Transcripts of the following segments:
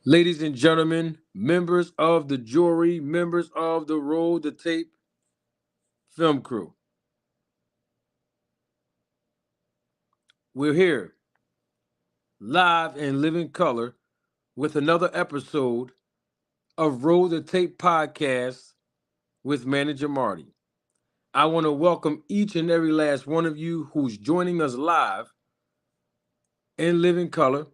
Ladies and gentlemen, members of the jury, members of the Roll the Tape film crew, we're here live in living color with another episode of Roll the Tape podcast with Manager Marty. I want to welcome each and every last one of you who's joining us live in living color.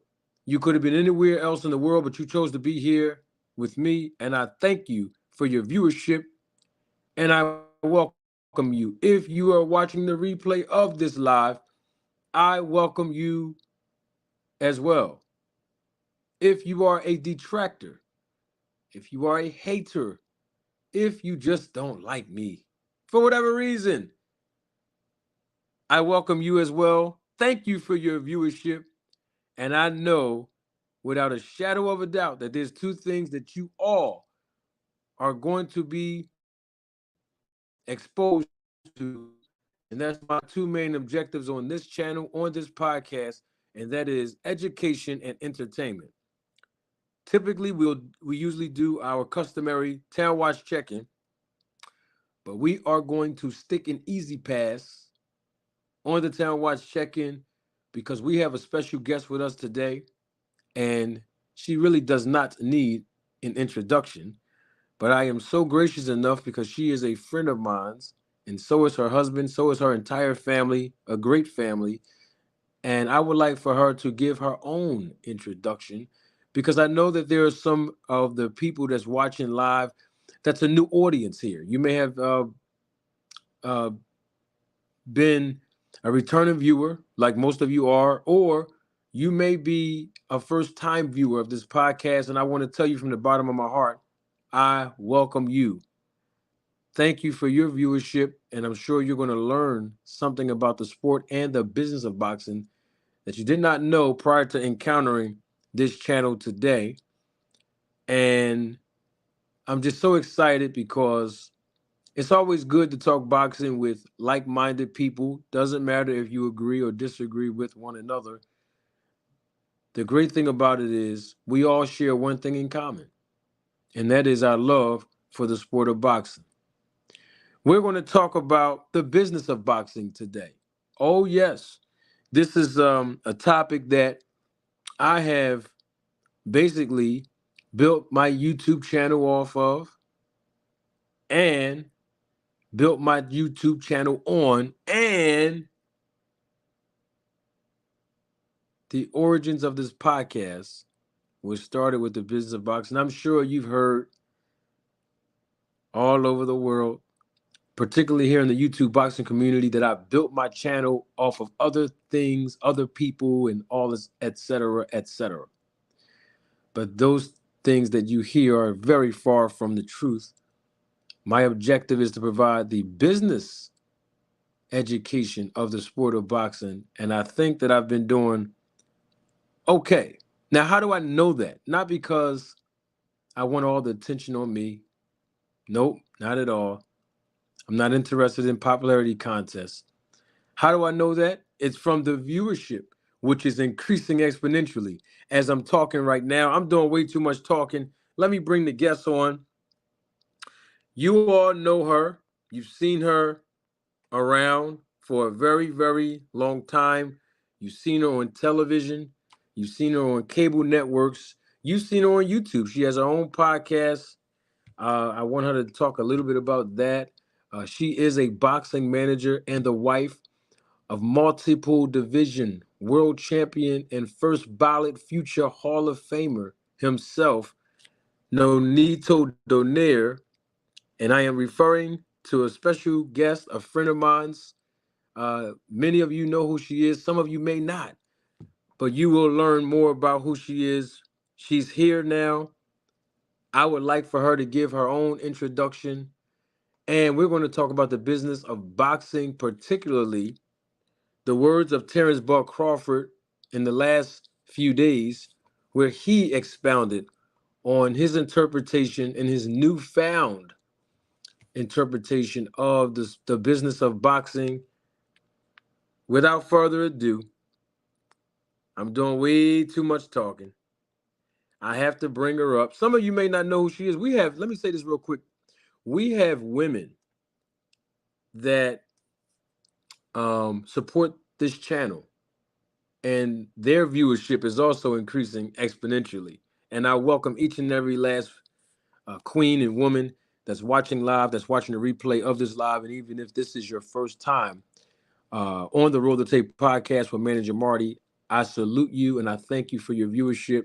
You could have been anywhere else in the world, but you chose to be here with me, and I thank you for your viewership and I welcome you. If you are watching the replay of this live, I welcome you as well. If you are a detractor, if you are a hater, if you just don't like me, for whatever reason, I welcome you as well. Thank you for your viewership. And I know without a shadow of a doubt that there's two things that you all are going to be exposed to. And that's my two main objectives on this channel, on this podcast, and that is education and entertainment. Typically, we usually do our customary Town Watch check-in, but we are going to stick an easy pass on the Town Watch check-in because we have a special guest with us today, and she really does not need an introduction. But I am so gracious enough because she is a friend of mine's, and so is her husband, so is her entire family, a great family. And I would like for her to give her own introduction because I know that there are some of the people that's watching live that's a new audience here. You may have uh, been a returning viewer, like most of you are, or you may be a first time viewer of this podcast. And I want to tell you from the bottom of my heart, I welcome you. Thank you for your viewership, and I'm sure you're going to learn something about the sport and the business of boxing that you did not know prior to encountering this channel today. And I'm just so excited because it's always good to talk boxing with like-minded people. Doesn't matter if you agree or disagree with one another. The great thing about it is we all share one thing in common, and that is our love for the sport of boxing. We're going to talk about the business of boxing today. Oh, yes. This is a topic that I have basically built my YouTube channel off of and built my YouTube channel on. And the origins of this podcast was started with the business of boxing. I'm sure you've heard all over the world, particularly here in the YouTube boxing community, that I built my channel off of other things, other people, and all this, et cetera, et cetera. But those things that you hear are very far from the truth. My objective is to provide the business education of the sport of boxing, and I think that I've been doing okay. Now, how do I know that? Not because I want all the attention on me. Nope, not at all. I'm not interested in popularity contests. How do I know that? It's from the viewership, which is increasing exponentially. As I'm talking right now, I'm doing way too much talking. Let me bring the guests on. You all know her. You've seen her around for a very, very long time. You've seen her on television. You've seen her on cable networks. You've seen her on YouTube. She has her own podcast. I want her to talk a little bit about that. She is a boxing manager and the wife of multiple division world champion and first ballot future Hall of Famer himself, Nonito Donaire. And I am referring to a special guest, a friend of mine's. Many of you know who she is. Some of you may not, but you will learn more about who she is. She's here now. I would like for her to give her own introduction. And we're going to talk about the business of boxing, particularly the words of Terence Crawford in the last few days, where he expounded on his interpretation and his newfound interpretation of the business of boxing. Without further ado, I'm doing way too much talking. I have to bring her up. Some of you may not know who she is. We have, let me say this real quick. We have women that support this channel, and their viewership is also increasing exponentially. And I welcome each and every last queen and woman that's watching live, that's watching the replay of this live. And even if this is your first time on the Roll the Tape podcast with Manager Marty, I salute you and I thank you for your viewership.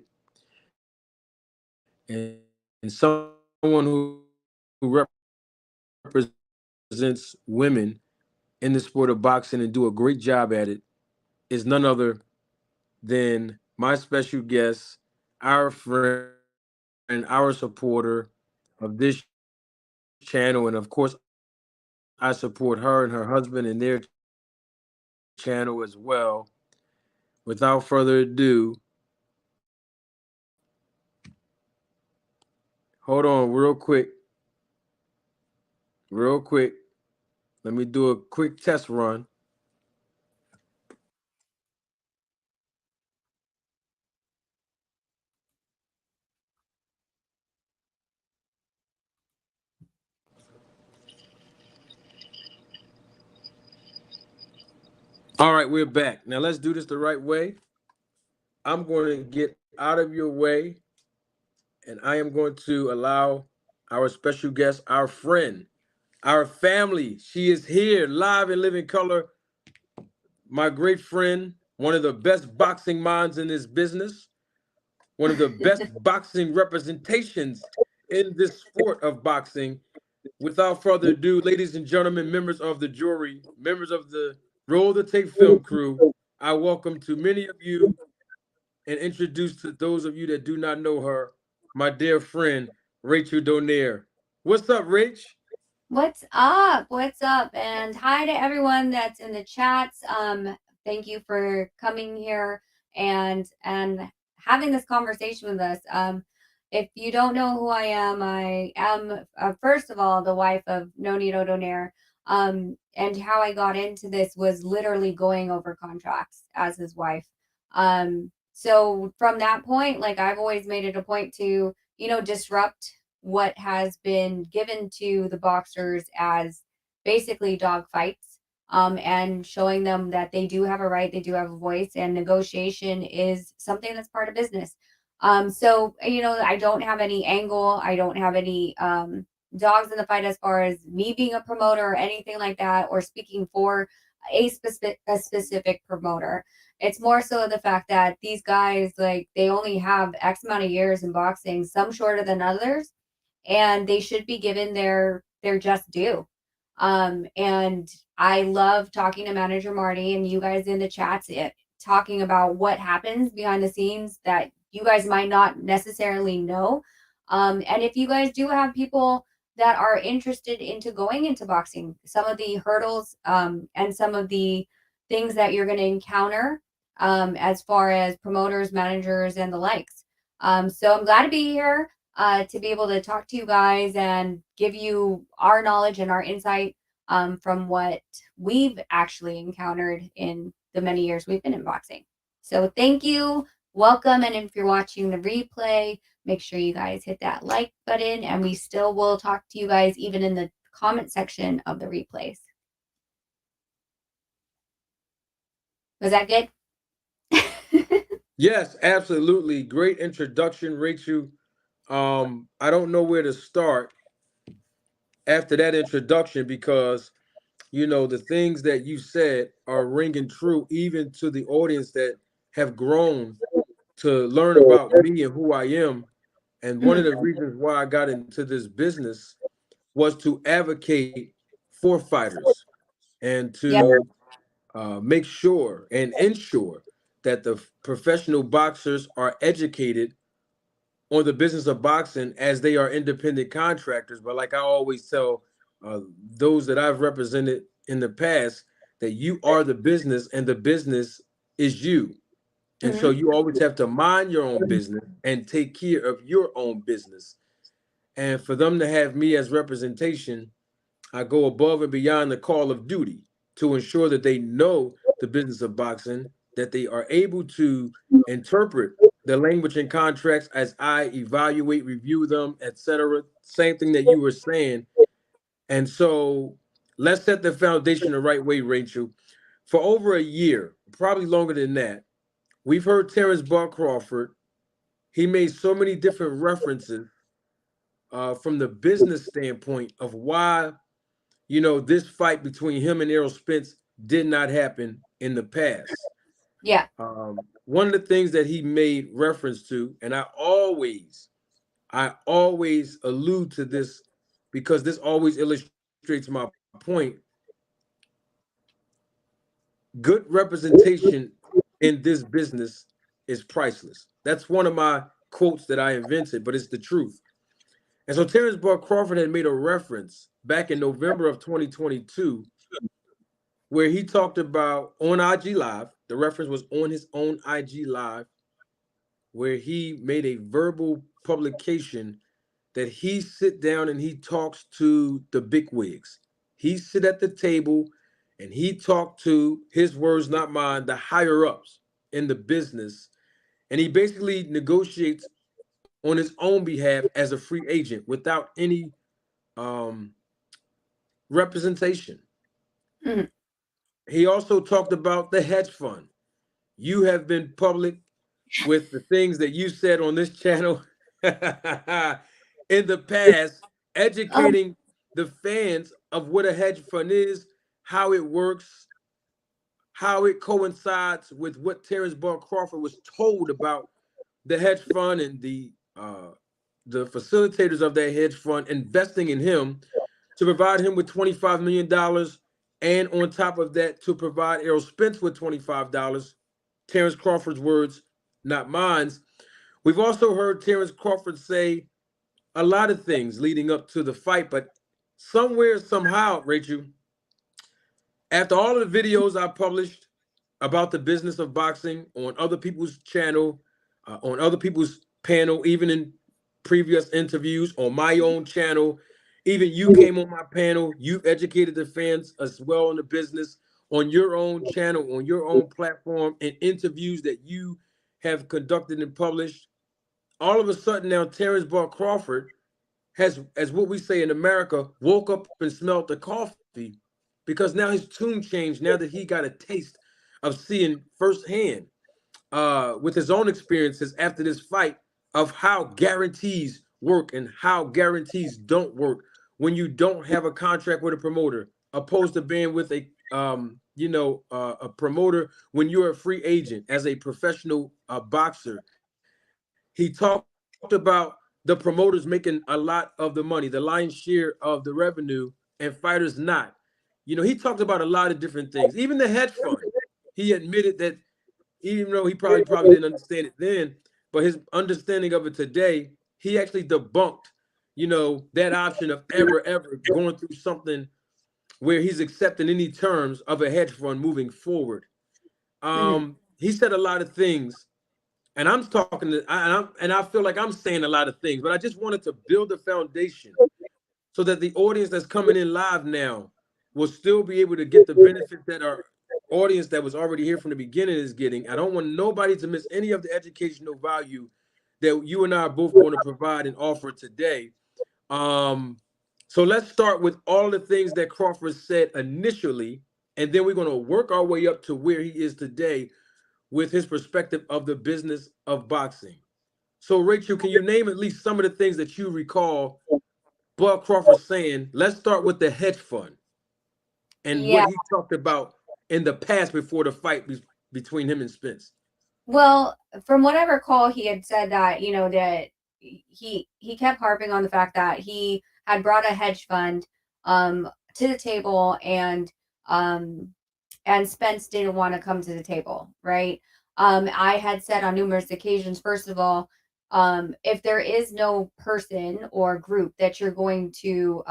And someone who represents women in the sport of boxing and do a great job at it is none other than my special guest, our friend, our supporter of this channel. And of course, I support her and her husband and their channel as well. Without further ado, hold on real quick. Real quick. Let me do a quick test run. All right, we're back. Now let's do this the right way. I'm going to get out of your way and I am going to allow our special guest, our friend, our family. She is here live in living color. My great friend, one of the best boxing minds in this business, one of the best boxing representations in this sport of boxing. Without further ado, ladies and gentlemen, members of the jury, members of the Roll the Tape film crew, I welcome to many of you and introduce to those of you that do not know her, my dear friend, Rachel Donaire. What's up, Rach? What's up? What's up? And hi to everyone that's in the chats. Thank you for coming here and having this conversation with us. If you don't know who I am first of all the wife of Nonito Donaire. And how I got into this was literally going over contracts as his wife. So from that point, like I've always made it a point to, disrupt what has been given to the boxers as basically dog fights, and showing them that they do have a right, they do have a voice, and negotiation is something that's part of business. So, I don't have any angle, I don't have any dogs in the fight as far as me being a promoter or anything like that, or speaking for a specific promoter. It's more so the fact that these guys, like, they only have X amount of years in boxing, some shorter than others, and they should be given their just due. And I love talking to Manager Marty and you guys in the chats, talking about what happens behind the scenes that you guys might not necessarily know. And if you guys do have people that are interested into going into boxing, some of the hurdles, and some of the things that you're going to encounter, as far as promoters, managers, and the likes. So I'm glad to be here, to be able to talk to you guys and give you our knowledge and our insight, from what we've actually encountered in the many years we've been in boxing. So thank you. Welcome. And if you're watching the replay, make sure you guys hit that like button, and we still will talk to you guys even in the comment section of the replays. Was that good? Yes, absolutely. Great introduction, Rachel. I don't know where to start after that introduction because the things that you said are ringing true even to the audience that have grown to learn about me and who I am. And one of the reasons why I got into this business was to advocate for fighters and Yep. to make sure and ensure that the professional boxers are educated on the business of boxing as they are independent contractors. But like I always tell those that I've represented in the past, that you are the business and the business is you. And so you always have to mind your own business and take care of your own business. And for them to have me as representation, I go above and beyond the call of duty to ensure that they know the business of boxing, that they are able to interpret the language and contracts as I evaluate, review them, etc. Same thing that you were saying. And so let's set the foundation the right way, Rachel. For over a year, probably longer than that, we've heard Terence Crawford. He made so many different references from the business standpoint of why, this fight between him and Errol Spence did not happen in the past. Yeah. One of the things that he made reference to, and I always allude to this because this always illustrates my point. Good representation in this business is priceless. That's one of my quotes that I invented, but it's the truth. And so Terrence Crawford had made a reference back in November of 2022 where he talked about on IG Live. The reference was on his own IG Live, where he made a verbal publication that he sit down and he talks to the bigwigs. He sit at the table and he talked to, his words not mine, the higher ups in the business, and he basically negotiates on his own behalf as a free agent without any um, representation. Mhm. He also talked about the hedge fund. You have been public with the things that you said on this channel in the past, Oh. educating the fans of what a hedge fund is, how it works, how it coincides with what Terrence Crawford was told about the hedge fund and the facilitators of that hedge fund investing in him to provide him with $25 million, and on top of that, to provide Errol Spence with $25. Terrence Crawford's words, not mine's. We've also heard Terrence Crawford say a lot of things leading up to the fight, but somewhere, somehow, Rachel, after all of the videos I published about the business of boxing on other people's channel, on other people's panel, even in previous interviews on my own channel, even you came on my panel, you've educated the fans as well in the business on your own channel, on your own platform, and interviews that you have conducted and published. All of a sudden now, Terrence Crawford has, as what we say in America, woke up and smelled the coffee because now his tune changed now that he got a taste of seeing firsthand with his own experiences after this fight of how guarantees work and how guarantees don't work when you don't have a contract with a promoter, opposed to being with a promoter when you're a free agent as a professional boxer. He talked about the promoters making a lot of the money, the lion's share of the revenue, and fighters not. He talked about a lot of different things. Even the hedge fund, he admitted that even though he probably didn't understand it then, but his understanding of it today, he actually debunked, that option of ever going through something where he's accepting any terms of a hedge fund moving forward. Mhm. He said a lot of things, and I'm talking to, and I feel like I'm saying a lot of things, but I just wanted to build a foundation so that the audience that's coming in live now will still be able to get the benefit that our audience that was already here from the beginning is getting. I don't want nobody to miss any of the educational value that you and I are both going to provide and offer today. Um, so let's start with all the things that Crawford said initially, and then we're going to work our way up to where he is today with his perspective of the business of boxing. So, Rachel, can you name at least some of the things that you recall Bud Crawford saying? Let's start with the hedge fund and Yeah. what he talked about in the past before the fight between him and Spence. Well, from what I recall, he had said that, that he kept harping on the fact that he had brought a hedge fund to the table, and Spence didn't want to come to the table, right? I had said on numerous occasions, first of all, if there is no person or group that you're going to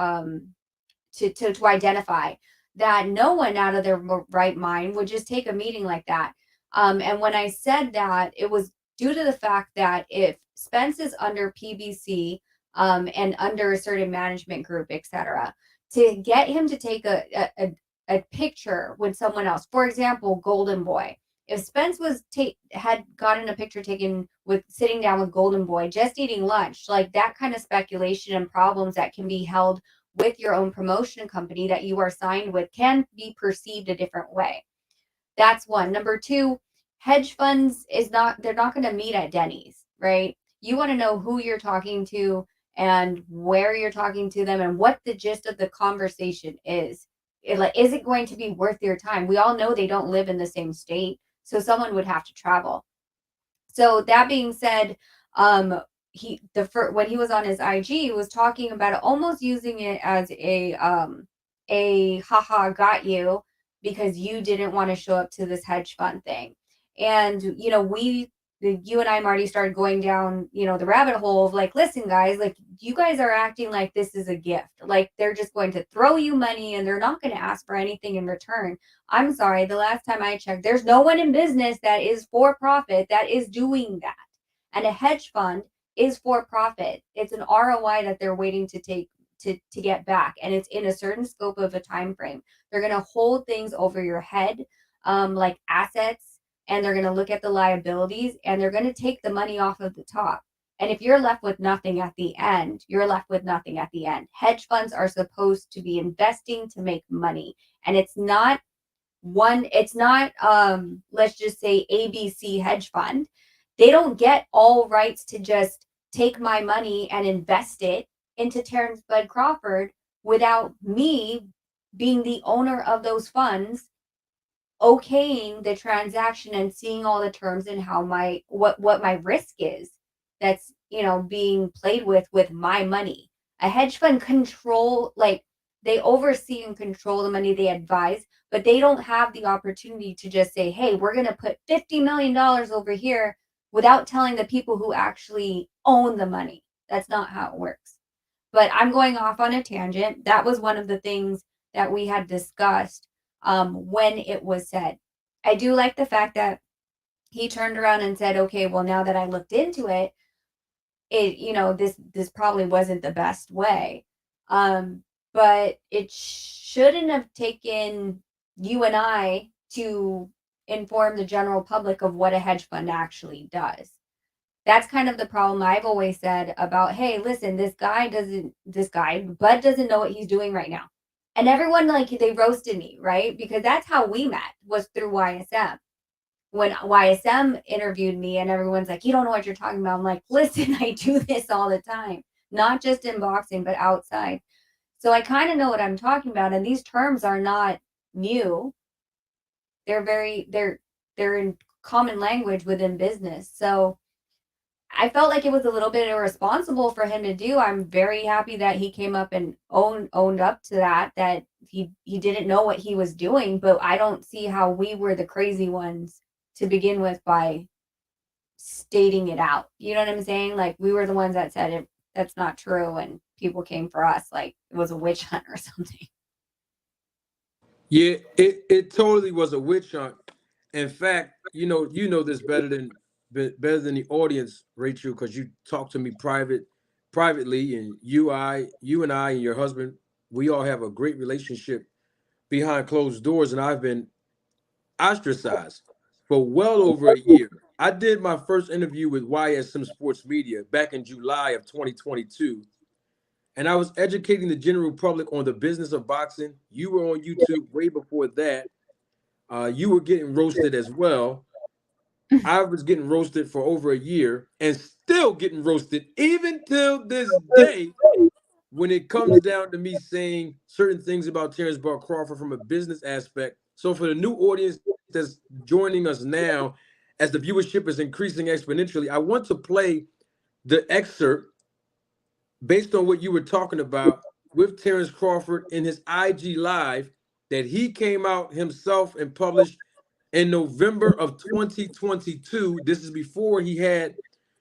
identify, that no one out of their right mind would just take a meeting like that. And when I said that, it was due to the fact that if Spence is under PBC, and under a certain management group, etc., to get him to take a picture with someone else, for example, Golden Boy. If Spence had gotten a picture taken with sitting down with Golden Boy, just eating lunch, like that kind of speculation and problems that can be held with your own promotion company that you are signed with can be perceived a different way. That's one. Number two, hedge funds is not, they're not going to meet at Denny's, right? You want to know who you're talking to and where you're talking to them and what the gist of the conversation is. Is it going to be worth your time? We all know they don't live in the same state, so someone would have to travel. So that being said, when he was on his IG, he was talking about it, almost using it as a haha got you because you didn't want to show up to this hedge fund thing. And you and I, Marty, started going down, the rabbit hole of like, listen, guys, like you guys are acting like this is a gift. Like they're just going to throw you money and they're not going to ask for anything in return. I'm sorry, the last time I checked, there's no one in business that is for profit that is doing that. And a hedge fund is for profit. It's an ROI that they're waiting to take to get back, and it's in a certain scope of a time frame. They're going to hold things over your head, like assets, and they're going to look at the liabilities, and they're going to take the money off of the top. And if you're left with nothing at the end, you're left with nothing at the end. Hedge funds are supposed to be investing to make money, and it's not let's just say ABC hedge fund. They don't get all rights to just take my money and invest it into Terence Bud Crawford without me being the owner of those funds, okaying the transaction and seeing all the terms and how what my risk is that's being played with my money. A hedge fund they oversee and control the money, they advise, but they don't have the opportunity to just say, hey, we're going to put $50 million over here without telling the people who actually own the money. That's not how it works. But I'm going off on a tangent. That was one of the things that we had discussed when it was said. I do like the fact that he turned around and said, okay, well, now that I looked into it, this probably wasn't the best way. But it shouldn't have taken you and I to inform the general public of what a hedge fund actually does. That's kind of the problem I've always said about, hey, listen, Bud doesn't know what he's doing right now. And everyone, like, they roasted me, right? Because that's how we met, was through YSM. When YSM interviewed me and everyone's like, you don't know what you're talking about. I'm like, listen, I do this all the time, not just in boxing, but outside. So I kind of know what I'm talking about. And these terms are not new. They're in common language within business. So I felt like it was a little bit irresponsible for him to do. I'm very happy that he came up and owned up to that he didn't know what he was doing, but I don't see how we were the crazy ones to begin with by stating it out. You know what I'm saying? Like we were the ones that said it, that's not true, and people came for us like it was a witch hunt or something. Yeah, it totally was a witch hunt. In fact, this better than the audience, Rachel, because you talk to me privately, and you and I and your husband, we all have a great relationship behind closed doors, and I've been ostracized for well over a year. I did my first interview with YSM Sports Media back in July of 2022, and I was educating the general public on the business of boxing. You were on YouTube way before that. You were getting roasted as well. I was getting roasted for over a year and still getting roasted even till this day when it comes down to me saying certain things about Terence Bud Crawford from a business aspect. So for the new audience that's joining us now, as the viewership is increasing exponentially, I want to play the excerpt based on what you were talking about with Terence Crawford in his IG Live that he came out himself and published in November of 2022. This is before he had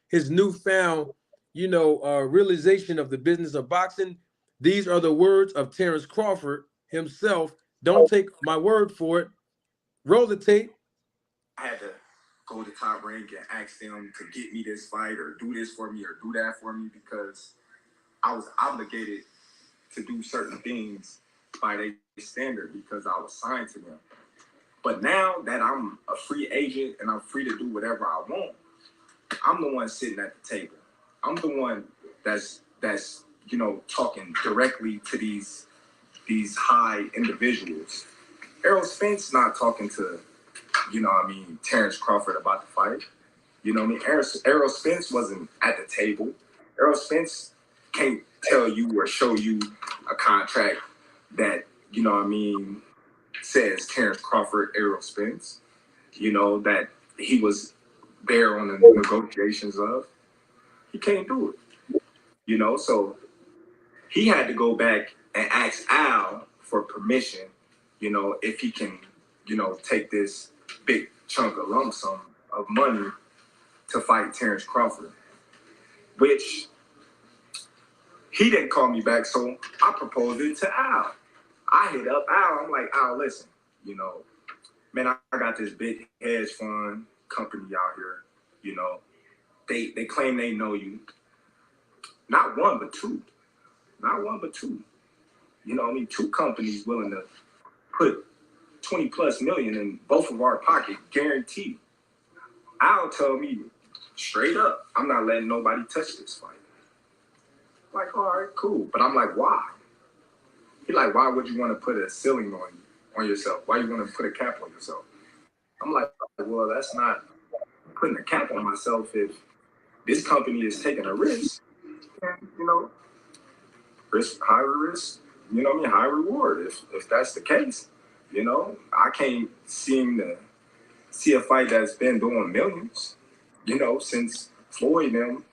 his newfound, realization of the business of boxing. These are the words of Terence Crawford himself. Don't take my word for it. Roll the tape. I had to go to Top Rank and ask them to get me this fight or do this for me or do that for me because I was obligated to do certain things by their standard because I was signed to them. But now that I'm a free agent and I'm free to do whatever I want, I'm the one sitting at the table. I'm the one that's talking directly to these high individuals. Errol Spence not talking to Terence Crawford about the fight. You know what I mean? Errol Spence wasn't at the table. Errol Spence can't tell you or show you a contract that says Terence Crawford, Errol Spence. That he was there on the negotiations of. He can't do it. So he had to go back and ask Al for permission, if he can, take this big chunk of lump sum of money to fight Terence Crawford, which he didn't call me back, so I proposed it to Al. I hit up Al. I'm like, Al, listen, man, I got this big hedge fund company out here. They claim they know you. Not one, but two. Not one, but two. Two companies willing to put 20 plus million in both of our pocket, guaranteed. Al told me straight up, I'm not letting nobody touch this fight. I'm like, all right, cool. But I'm like, why? He like, why would you want to put a ceiling on yourself? Why you want to put a cap on yourself? I'm like, well, that's not putting a cap on myself if this company is taking a risk. And, risk, high risk, high reward. If that's the case, I can't seem to see a fight that's been doing millions, since Floyd and them.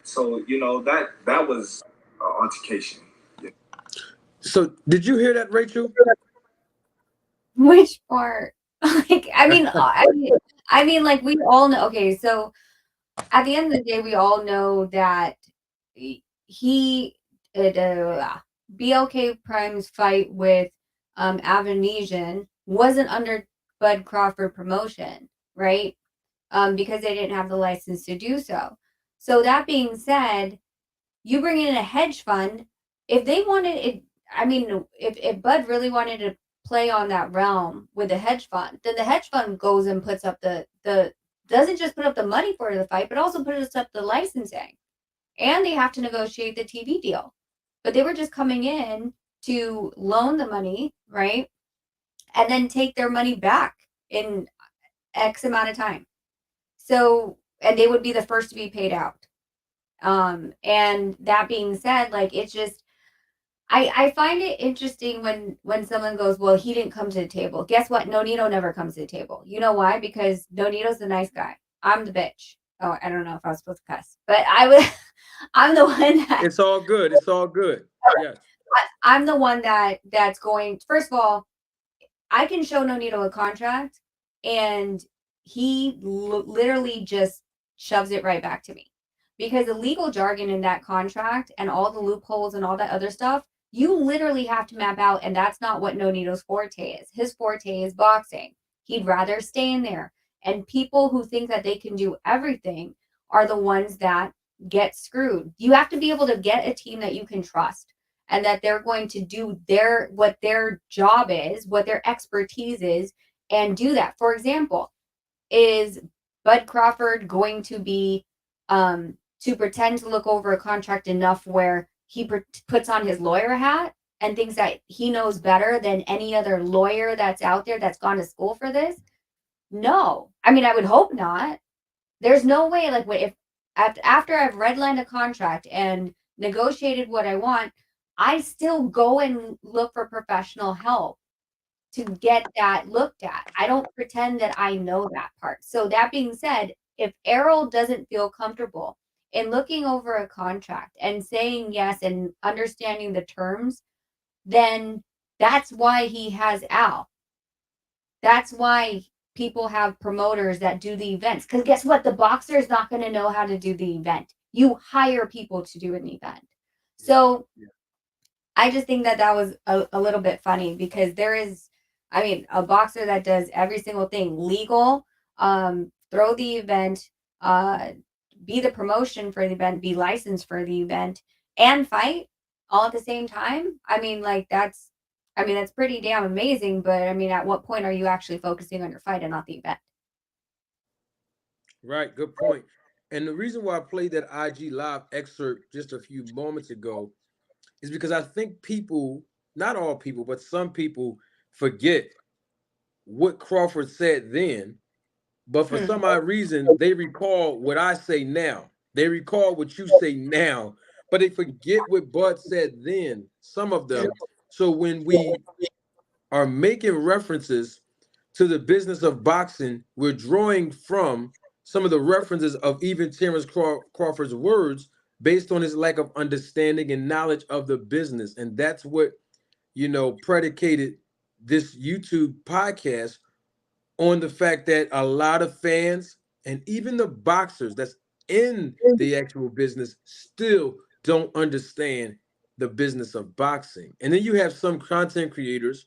So, that was an altercation. So did you hear that, Rachel? Which part? Like, I mean, like we all know. Okay, so at the end of the day, we all know that he, BLK Prime's fight with Avanesian wasn't under Bud Crawford promotion, right? Because they didn't have the license to do so. So that being said, you bring in a hedge fund. If they wanted it, I mean, if Bud really wanted to play on that realm with the hedge fund, then the hedge fund goes and puts up the doesn't just put up the money for the fight, but also puts up the licensing, and they have to negotiate the TV deal. But they were just coming in to loan the money, right, and then take their money back in X amount of time. So, and they would be the first to be paid out. And that being said, like, it's just, I find it interesting when someone goes, well, he didn't come to the table. Guess what? Nonito never comes to the table. You know why? Because Nonito's the nice guy. I'm the bitch. Oh, I don't know if I was supposed to cuss, but I'm the one that. It's all good. It's all good. Yes. I'm the one that's going. First of all, I can show Nonito a contract, and he literally just shoves it right back to me, because the legal jargon in that contract and all the loopholes and all that other stuff, you literally have to map out, and that's not what Nonito's forte is. His forte is boxing. He'd rather stay in there. And people who think that they can do everything are the ones that get screwed. You have to be able to get a team that you can trust, and that they're going to do what their job is, what their expertise is, and do that. For example, is Bud Crawford going to be to pretend to look over a contract enough where he puts on his lawyer hat and thinks that he knows better than any other lawyer that's out there that's gone to school for this? No. I mean, I would hope not. There's no way, like, if after I've redlined a contract and negotiated what I want, I still go and look for professional help to get that looked at. I don't pretend that I know that part. So that being said, if Errol doesn't feel comfortable in looking over a contract and saying yes and understanding the terms, then that's why he has Al. That's why people have promoters that do the events. Because guess what? The boxer is not going to know how to do the event. You hire people to do an event. So I just think that was a little bit funny, because there is, I mean, a boxer that does every single thing legal, throw the event, be the promotion for the event, be licensed for the event, and fight all at the same time. I mean, like, that's pretty damn amazing. But I mean, at what point are you actually focusing on your fight and not the event? Right. Good point. And the reason why I played that IG live excerpt just a few moments ago is because I think people, not all people, but some people forget what Crawford said then, but for Hmm. some odd reason, they recall what I say now. They recall what you say now, but they forget what Bud said then, some of them. So when we are making references to the business of boxing, we're drawing from some of the references of even Terence Crawford's words based on his lack of understanding and knowledge of the business. And that's what, predicated this YouTube podcast on the fact that a lot of fans and even the boxers that's in the actual business still don't understand the business of boxing. And then you have some content creators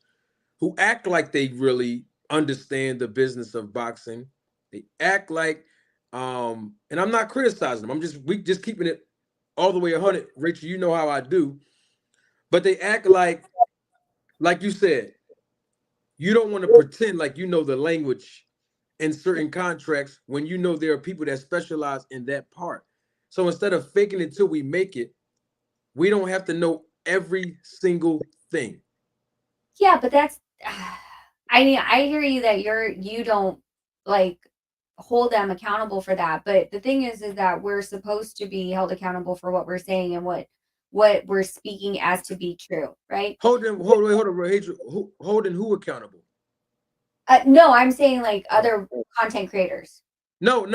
who act like they really understand the business of boxing. They act like, and I'm not criticizing them. We just keeping it all the way 100. Rachel, you know how I do. But they act like you said, you don't want to pretend like you know the language in certain contracts when you know there are people that specialize in that part. So instead of faking it till we make it, we don't have to know every single thing. Yeah, but that's I mean, I hear you that you don't like hold them accountable for that. But the thing is that we're supposed to be held accountable for what we're saying and what we're speaking as to be true, right? Hold on, Rachel. Holding who accountable? No, I'm saying like Oh. other content creators. No,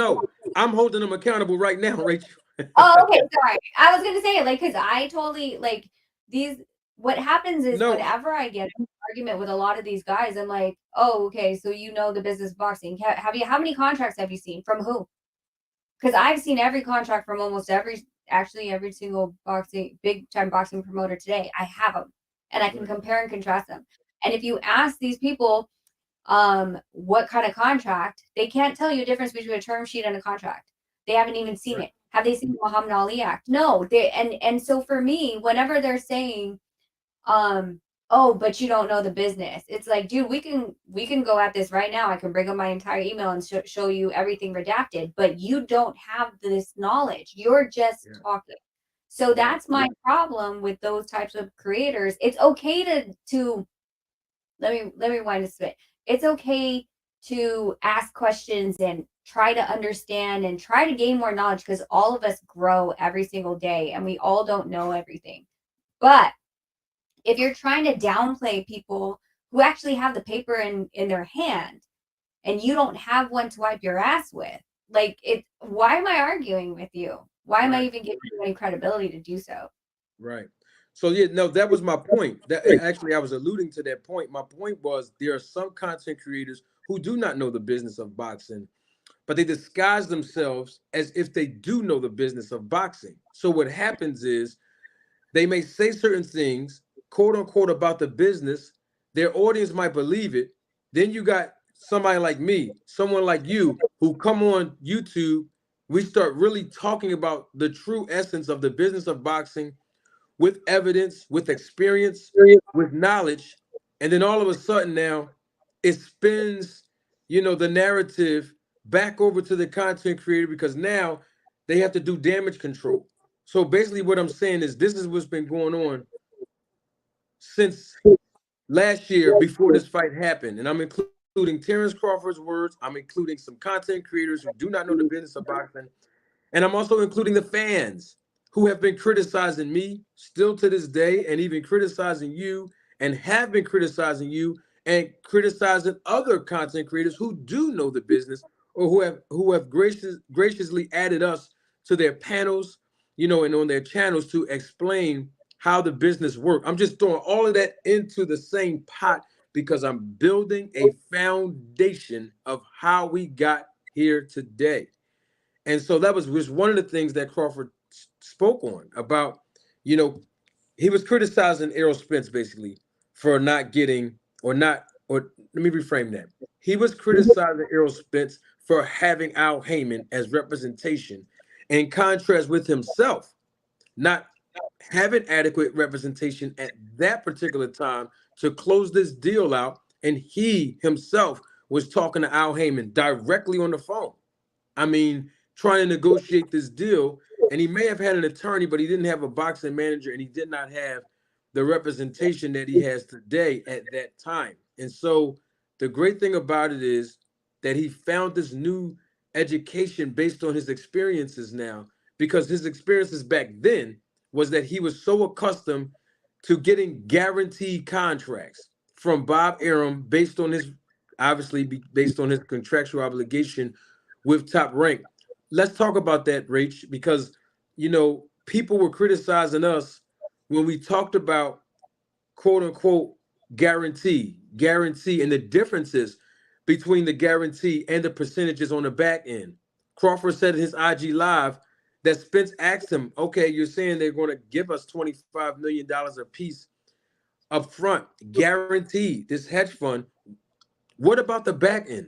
I'm holding them accountable right now, Rachel. Oh, okay, sorry. I was gonna say it like because I totally like these. What happens is No, whenever I get in an argument with a lot of these guys, I'm like, oh, okay, so you know the business of boxing. Have you? How many contracts have you seen from who? Because I've seen every contract from almost actually every single boxing, big time boxing promoter today. I have them, and I can right, compare and contrast them. And if you ask these people, what kind of contract, they can't tell you a difference between a term sheet and a contract. They haven't even seen right, it. Have they seen the Muhammad Ali Act? No. They and so for me, whenever they're saying, um, oh, but you don't know the business, it's like, dude, we can go at this right now. I can bring up my entire email and show you everything redacted, but you don't have this knowledge. You're just yeah, talking. So right, that's my problem with those types of creators. It's okay to let me rewind this a bit. It's okay to ask questions and try to understand and try to gain more knowledge because all of us grow every single day and we all don't know everything. But if you're trying to downplay people who actually have the paper in their hand and you don't have one to wipe your ass with, like it why am I arguing with you? Why am I right, even giving you any credibility to do so? right. So yeah, no, that was my point. That actually I was alluding to that point. My point was there are some content creators who do not know the business of boxing, but they disguise themselves as if they do know the business of boxing. So what happens is they may say certain things, quote unquote, about the business. Their audience might believe it. Then you got somebody like me, someone like you, who come on YouTube. We start really talking about the true essence of the business of boxing with evidence, with experience, with knowledge. And then all of a sudden now it spins, the narrative back over to the content creator because now they have to do damage control. So basically what I'm saying is this is what's been going on since last year before this fight happened. And I'm including Terence Crawford's words. I'm including some content creators who do not know the business of boxing. And I'm also including the fans who have been criticizing me still to this day, and even criticizing you, and have been criticizing you, and criticizing other content creators who do know the business or who have graciously added us to their panels, and on their channels to explain how the business works. I'm just throwing all of that into the same pot because I'm building a foundation of how we got here today. And so that was one of the things that Crawford spoke on about, you know, he was criticizing Errol Spence basically for not getting or let me reframe that. He was criticizing Errol Spence for having Al Heyman as representation in contrast with himself not having adequate representation at that particular time to close this deal out. And he himself was talking to Al Heyman directly on the phone. I mean, trying to negotiate this deal. And he may have had an attorney, but he didn't have a boxing manager, and he did not have the representation that he has today at that time. And so the great thing about it is that he found this new education based on his experiences now, because his experiences back then was that he was so accustomed to getting guaranteed contracts from Bob Arum based on his, obviously based on his contractual obligation with Top Rank. Let's talk about that, Rach, because people were criticizing us when we talked about quote unquote guarantee, and the differences between the guarantee and the percentages on the back end. Crawford said in his IG live that Spence asked him, okay, you're saying they're going to give us $25 million a piece up front, guaranteed, this hedge fund. What about the back end?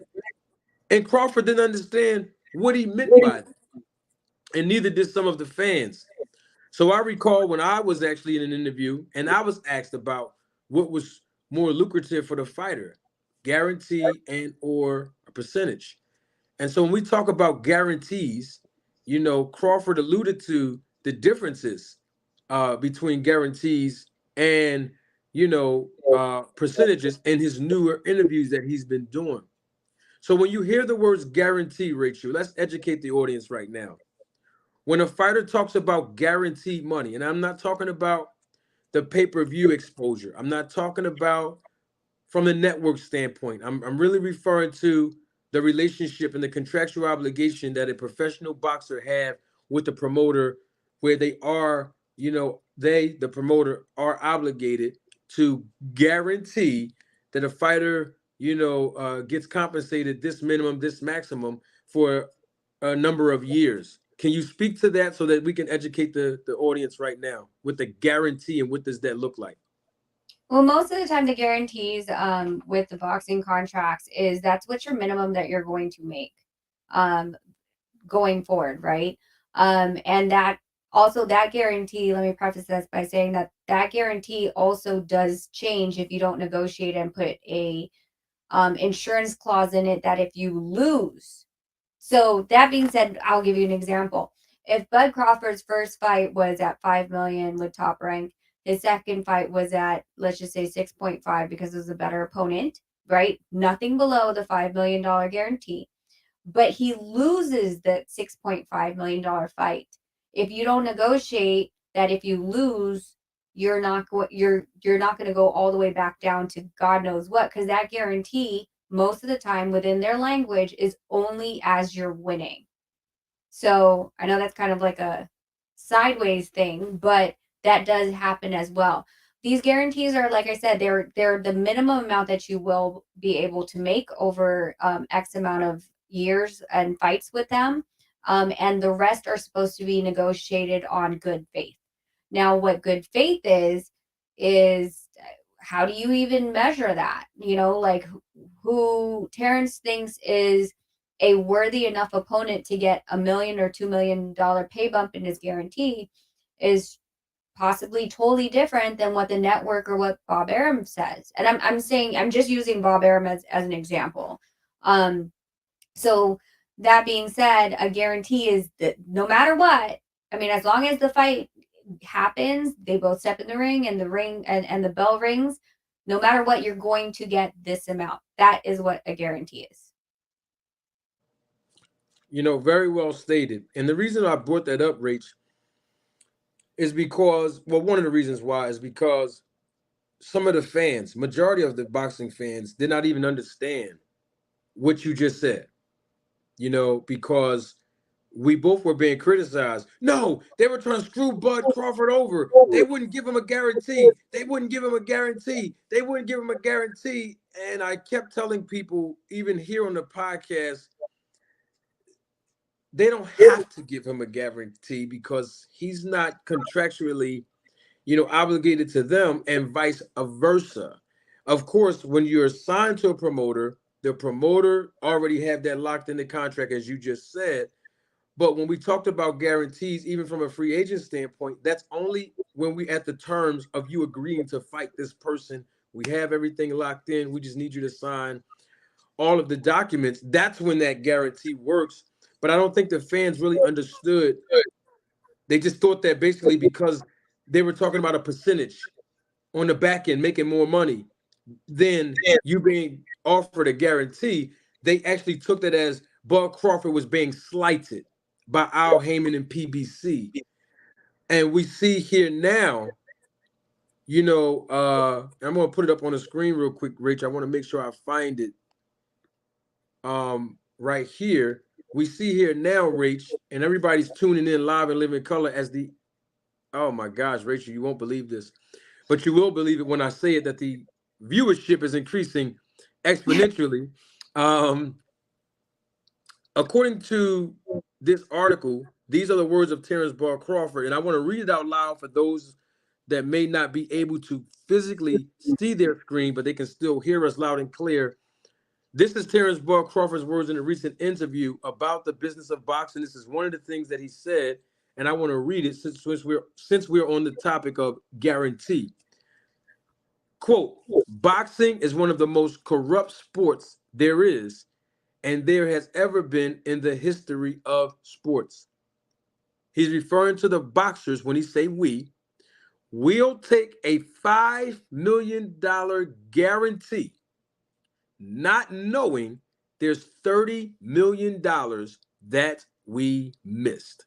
And Crawford didn't understand what he meant by that. And neither did some of the fans. So I recall when I was actually in an interview and I was asked about what was more lucrative for the fighter, guarantee and or a percentage. And so when we talk about guarantees, Crawford alluded to the differences between guarantees and percentages in his newer interviews that he's been doing. So when you hear the words guarantee, Rachel, let's educate the audience right now. When a fighter talks about guaranteed money, and I'm not talking about the pay-per-view exposure, I'm not talking about from the network standpoint. I'm really referring to the relationship and the contractual obligation that a professional boxer have with the promoter, where they are, the promoter, are obligated to guarantee that a fighter, gets compensated this minimum, this maximum for a number of years. Can you speak to that so that we can educate the audience right now with the guarantee, and what does that look like? Well, most of the time, the guarantees with the boxing contracts is that's what your minimum that you're going to make going forward, right? And that also, that guarantee, let me preface this by saying that that guarantee also does change if you don't negotiate and put a insurance clause in it that if you lose. So that being said, I'll give you an example. If Bud Crawford's first fight was at 5 million with Top Rank, his second fight was at, let's just say 6.5 because it was a better opponent, right? Nothing below the $5 million guarantee. But he loses the $6.5 million fight. If you don't negotiate that, if you lose, you're not going to go all the way back down to God knows what, because that guarantee most of the time within their language is only as you're winning. So I know that's kind of like a sideways thing, but that does happen as well. These guarantees are, like I said, they're the minimum amount that you will be able to make over X amount of years and fights with them. And the rest are supposed to be negotiated on good faith. Now, what good faith is how do you even measure that? Like who Terence thinks is a worthy enough opponent to get $1 million or $2 million pay bump in his guarantee is possibly totally different than what the network or what Bob Arum says. And I'm saying, I'm just using Bob Arum as an example. So that being said, a guarantee is that no matter what, I mean, as long as the fight happens, they both step in the ring and the bell rings, no matter what, you're going to get this amount. That is what a guarantee is. Very well stated. And the reason I brought that up, Rach, is because, well, one of the reasons why is because some of the fans, majority of the boxing fans, did not even understand what you just said, because we both were being criticized. No, they were trying to screw Bud Crawford over. They wouldn't give him a guarantee. They wouldn't give him a guarantee. They wouldn't give him a guarantee. And I kept telling people, even here on the podcast, they don't have to give him a guarantee because he's not contractually, obligated to them, and vice versa. Of course, when you're assigned to a promoter, the promoter already have that locked in the contract, as you just said. But when we talked about guarantees, even from a free agent standpoint, that's only when we at the terms of you agreeing to fight this person. We have everything locked in. We just need you to sign all of the documents. That's when that guarantee works. but I don't think the fans really understood. They just thought that basically because they were talking about a percentage on the back end, making more money than you being offered a guarantee. They actually took that as Bud Crawford was being slighted by Al Heyman and PBC. And we see here now, I'm gonna put it up on the screen real quick, Rich. I want to make sure I find it right here. We see here now, Rach, and everybody's tuning in live and living color as the oh my gosh, Rachel, you won't believe this, but you will believe it when I say it that the viewership is increasing exponentially. Um, according to this article, these are the words of Terence Ball Crawford, and I want to read it out loud for those that may not be able to physically see their screen, but they can still hear us loud and clear. This is Terence Ball Crawford's words in a recent interview about the business of boxing. This is one of the things that he said, and I want to read it since we're on the topic of guarantee. Quote, boxing is one of the most corrupt sports there is, and there has ever been in the history of sports. He's referring to the boxers when he say we'll take a $5 million guarantee, not knowing there's $30 million that we missed.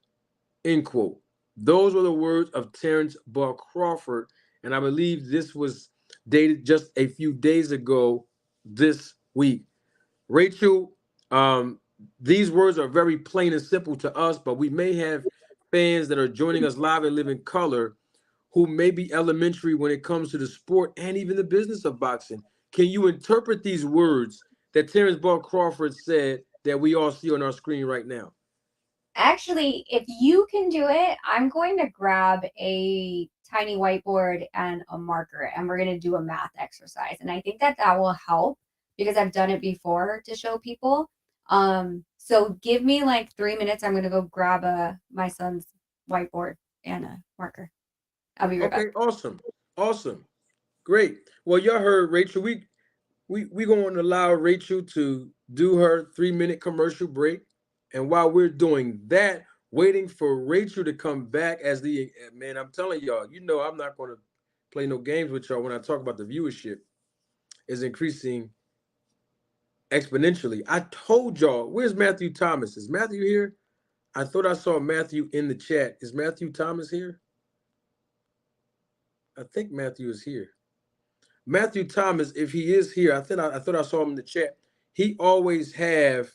End quote. Those were the words of Terence Ball Crawford, and I believe this was dated just a few days ago this week. Rachel, um, these words are very plain and simple to us, but we may have fans that are joining us live and live in color who may be elementary when it comes to the sport and even the business of boxing. Can you interpret these words that Terence Ball Crawford said that we all see on our screen right now? Actually, if you can do it, I'm going to grab a tiny whiteboard and a marker, and we're going to do a math exercise. And I think that that will help because I've done it before to show people. So give me like 3 minutes. I'm going to go grab my son's whiteboard and a marker. I'll be right Okay, back. awesome, great. Well, y'all heard Rachel. We going to allow Rachel to do her 3 minute commercial break, and while we're doing that, waiting for Rachel to come back as the man. I'm telling y'all, I'm not going to play no games with y'all when I talk about the viewership is increasing exponentially. I told y'all, where's Matthew Thomas? Is Matthew here? I thought I saw Matthew in the chat. Is Matthew Thomas here? I think Matthew is here. Matthew Thomas, if he is here, I thought I saw him in the chat. He always have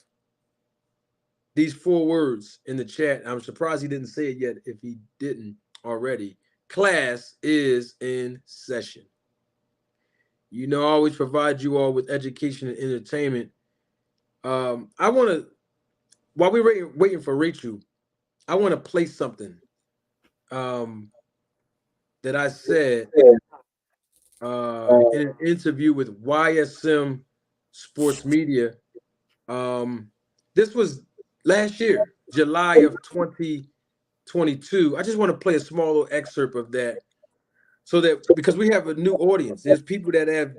these 4 words in the chat. I'm surprised he didn't say it yet if he didn't already. Class is in session. I always provide you all with education and entertainment. I want to, while we're waiting for Rachel, I want to play something that I said in an interview with YSM Sports Media. This was last year, July of 2022. I just want to play a small little excerpt of that so that because we have a new audience. There's people that have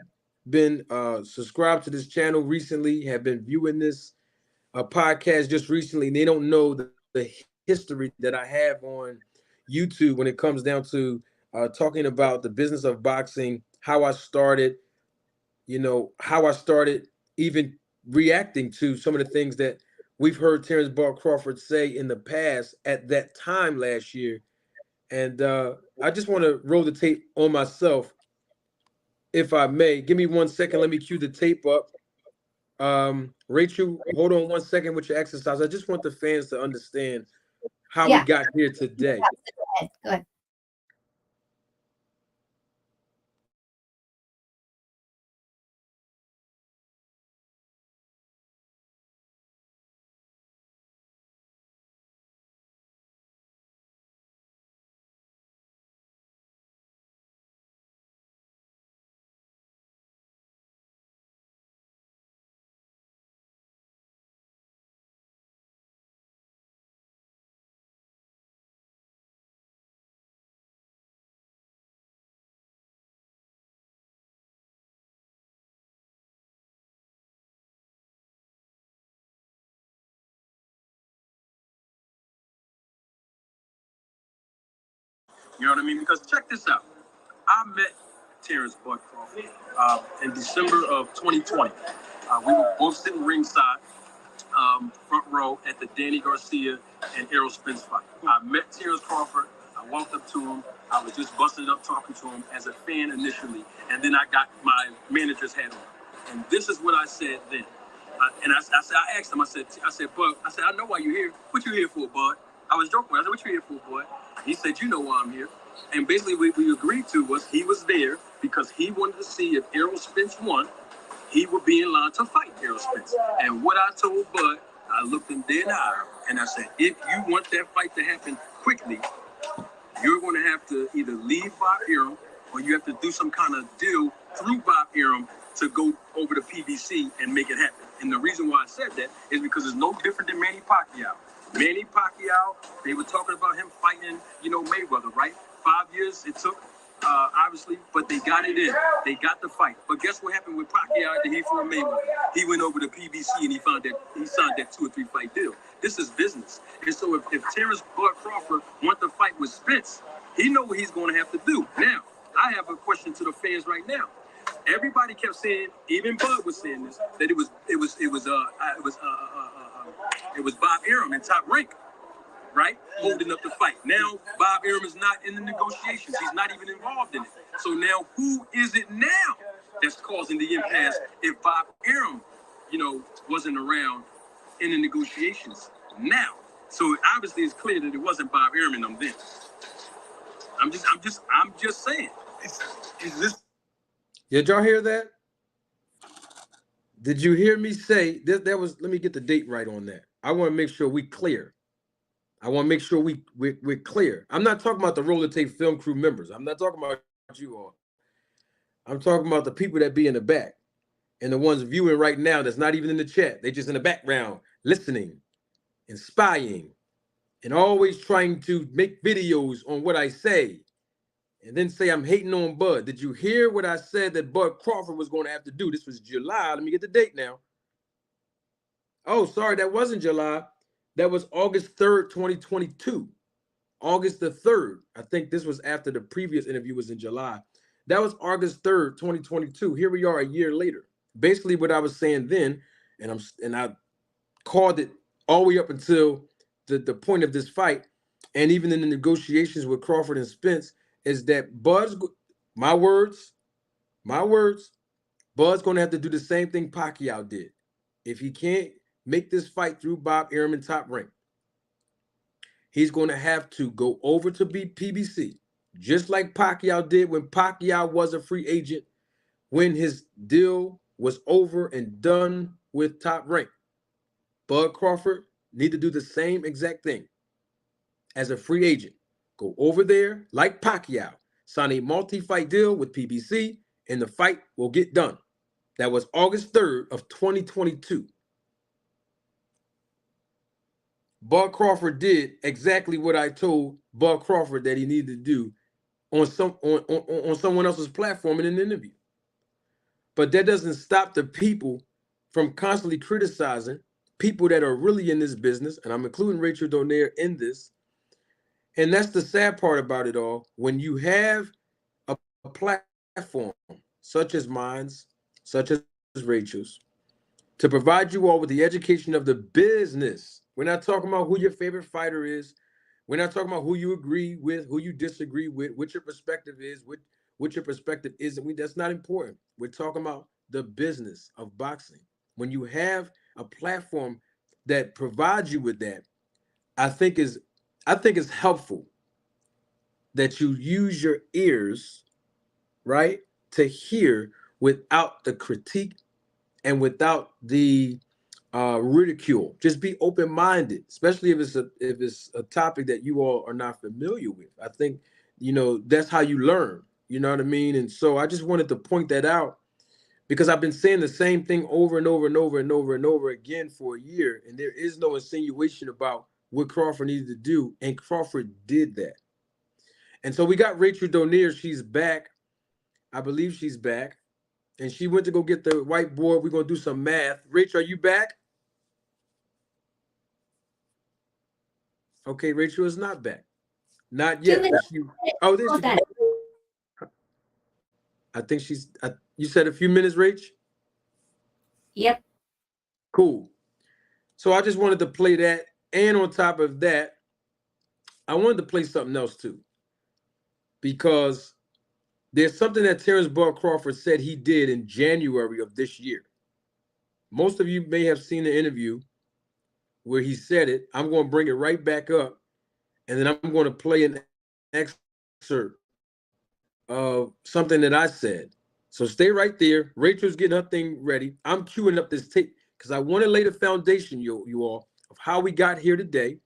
been subscribed to this channel recently, have been viewing this podcast just recently, and they don't know the history that I have on YouTube when it comes down to talking about the business of boxing, how I started, how I started even reacting to some of the things that we've heard Terence Ball Crawford say in the past at that time last year. And I just want to roll the tape on myself, if I may. Give me 1 second. Let me cue the tape up. Rachel, hold on 1 second with your exercise. I just want the fans to understand how we Yeah. got here today. Go ahead. You know what I mean? Because check this out. I met Terence Bud Crawford in December of 2020. We were both sitting ringside, front row at the Danny Garcia and Errol Spence fight. I met Terence Crawford. I walked up to him. I was just busting up talking to him as a fan initially, and then I got my manager's hat on. And this is what I said then. I asked him, I said, Bud, I know why you're here. What you here for, Bud? I was joking. I said, what you here for, Bud? He said, you know why I'm here. And basically what we agreed to was he was there because he wanted to see if Errol Spence won, he would be in line to fight Errol Spence. And what I told Bud, I looked him dead in the eye, and I said, if you want that fight to happen quickly, you're going to have to either leave Bob Arum or you have to do some kind of deal through Bob Arum to go over to PBC and make it happen. And the reason why I said that is because it's no different than Manny Pacquiao. Manny Pacquiao, they were talking about him fighting, Mayweather, right? 5 years it took, obviously, but they got it in. They got the fight. But guess what happened with Pacquiao after he fought Mayweather? He went over to PBC and he signed that 2 or 3 fight deal. This is business. And so if Terence Bud Crawford wants to fight with Spence, he know what he's going to have to do. Now, I have a question to the fans right now. Everybody kept saying, even Bud was saying this, that it was Bob Arum in Top Rank, right? Holding up the fight. Now, Bob Arum is not in the negotiations. He's not even involved in it. So now, who is it now that's causing the impasse if Bob Arum, wasn't around in the negotiations now? So obviously it's clear that it wasn't Bob Arum and them then. I'm just saying. Is this? Did y'all hear that? Did you hear me say that was, let me get the date right on that. I want to make sure we clear. I want to make sure we're clear. I'm not talking about the roller tape film crew members. I'm not talking about you all. I'm talking about the people that be in the back and the ones viewing right now that's not even in the chat. They just in the background listening and spying and always trying to make videos on what I say and then say I'm hating on Bud. Did you hear what I said that Bud Crawford was going to have to do? This was July. Let me get the date now. Oh, sorry, that wasn't July. That was August 3rd, 2022. August the 3rd. I think this was after the previous interview was in July. That was August 3rd, 2022. Here we are a year later. Basically what I was saying then, and I called it all the way up until the point of this fight, and even in the negotiations with Crawford and Spence, is that Bud's, my words, Bud's going to have to do the same thing Pacquiao did. If he can't make this fight through Bob Arum in Top Rank, he's going to have to go over to PBC, just like Pacquiao did when Pacquiao was a free agent, when his deal was over and done with Top Rank. Bud Crawford need to do the same exact thing as a free agent. Go over there like Pacquiao, sign a multi-fight deal with PBC, and the fight will get done. That was August 3rd of 2022. Bud Crawford did exactly what I told Bud Crawford that he needed to do on someone else's platform in an interview. But that doesn't stop the people from constantly criticizing people that are really in this business, and I'm including Rachel Donaire in this. And that's the sad part about it all. When you have a platform such as mine's, such as Rachel's, to provide you all with the education of the business. We're not talking about who your favorite fighter is. We're not talking about who you agree with, who you disagree with, what your perspective is, what your perspective isn't. That's not important. We're talking about the business of boxing. When you have a platform that provides you with that, I think it's helpful that you use your ears, right, to hear without the critique and without the ridicule. Just be open-minded, especially if it's a topic that you all are not familiar with. I think, that's how you learn. You know what I mean? And so I just wanted to point that out because I've been saying the same thing over and over and over and over and over again for a year, and there is no insinuation about what Crawford needed to do, and Crawford did that. And so we got Rachel Donaire. She's back. I believe she's back. And she went to go get the whiteboard. We're going to do some math. Rachel, are you back? Okay, Rachel is not back. Not 2 yet, but minutes. she. Oh, there she Almost goes. done. I think she's. You said a few minutes, Rach. Yep. Cool. So I just wanted to play that, and on top of that, I wanted to play something else too, because there's something that Terence Bud Crawford said he did in January of this year. Most of you may have seen the interview where he said it. I'm going to bring it right back up, and then I'm going to play an excerpt of something that I said. So stay right there. Rachel's getting her thing ready. I'm queuing up this tape because I want to lay the foundation, you all, of how we got here today,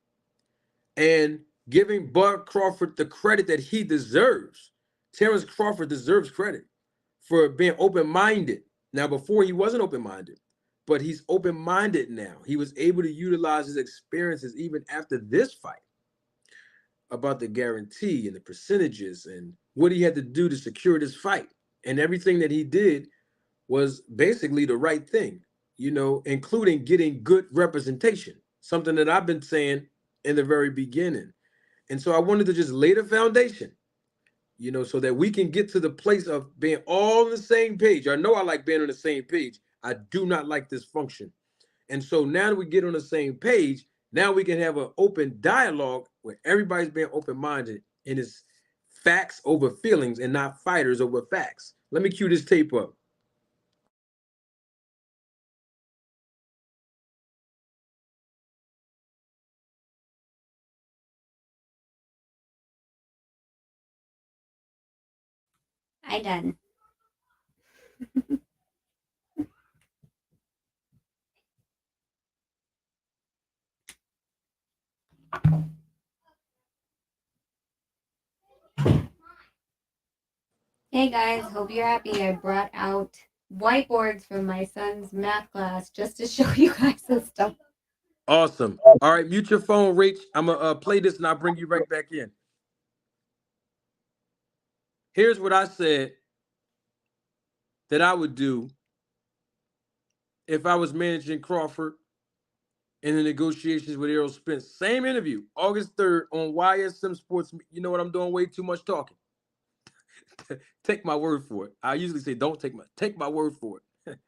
and giving Bud Crawford the credit that he deserves. Terence Crawford deserves credit for being open-minded. Now, before he wasn't open-minded, but he's open-minded now. He was able to utilize his experiences even after this fight about the guarantee and the percentages and what he had to do to secure this fight. And everything that he did was basically the right thing, including getting good representation, something that I've been saying in the very beginning. And so I wanted to just lay the foundation, so that we can get to the place of being all on the same page. I know I like being on the same page. I do not like dysfunction. And so now that we get on the same page, now we can have an open dialogue where everybody's being open-minded and it's facts over feelings and not fighters over facts. Let me cue this tape up. I done. Hey guys, hope you're happy. I brought out whiteboards from my son's math class just to show you guys this stuff. Awesome. All right, mute your phone, Rach. I'm going to play this and I'll bring you right back in. Here's what I said that I would do if I was managing Crawford in the negotiations with Errol Spence. Same interview, August 3rd on YSM Sports. You know what I'm doing? Way too much talking. Take my word for it. I usually say, don't take my word for it.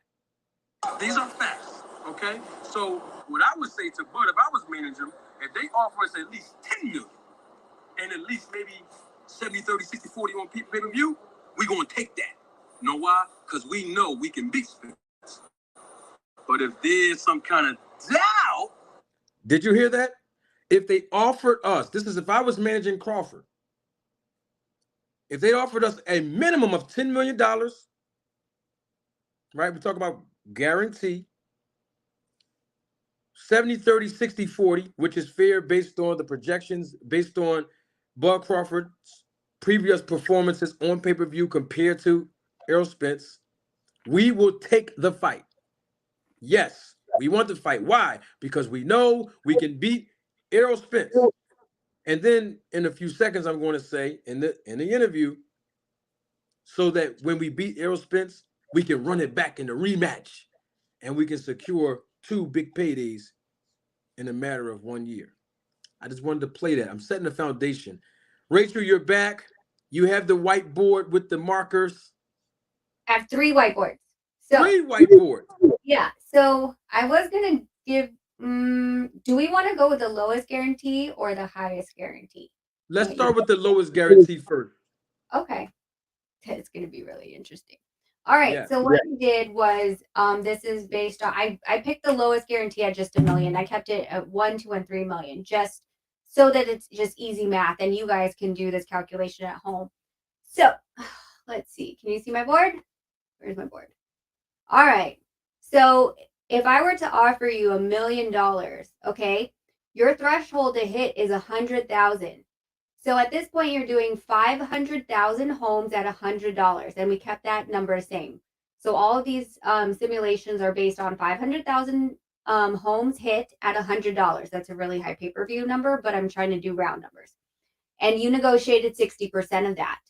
These are facts, okay? So what I would say to Bud, if I was managing him, if they offer us at least 10 million and at least maybe 70, 30, 60, 40 on pay-per-view, we're going to take that. You know why? Because we know we can beat Spence. But if there's some kind of doubt. Did you hear that? If they offered us, this is if I was managing Crawford, if they offered us a minimum of $10 million, right? We talk about guarantee, 70, 30, 60, 40, which is fair based on the projections, based on Bud Crawford's previous performances on pay-per-view compared to Errol Spence. We will take the fight. Yes, we want the fight. Why? Because we know we can beat Errol Spence. And then in a few seconds, I'm going to say in the interview, so that when we beat Errol Spence, we can run it back in the rematch and we can secure 2 big paydays in a matter of 1 year. I just wanted to play that. I'm setting the foundation. Rachel, you're back. You have the whiteboard with the markers. I have 3 whiteboards. So 3 whiteboards. Yeah. So I was gonna give. Do we want to go with the lowest guarantee or the highest guarantee? Let's start with the lowest guarantee first. Okay. It's gonna be really interesting. All right. Yeah. So what I did was, this is based on. I picked the lowest guarantee at just $1 million. I kept it at 1, 2, and 3 million, just so that it's just easy math, and you guys can do this calculation at home. So let's see. Can you see my board? Where's my board? All right. So if I were to offer you $1 million, okay, your threshold to hit is 100,000. So at this point, you're doing 500,000 homes at $100, and we kept that number the same. So all of these simulations are based on 500,000 homes hit at $100. That's a really high pay-per-view number, but I'm trying to do round numbers. And you negotiated 60% of that.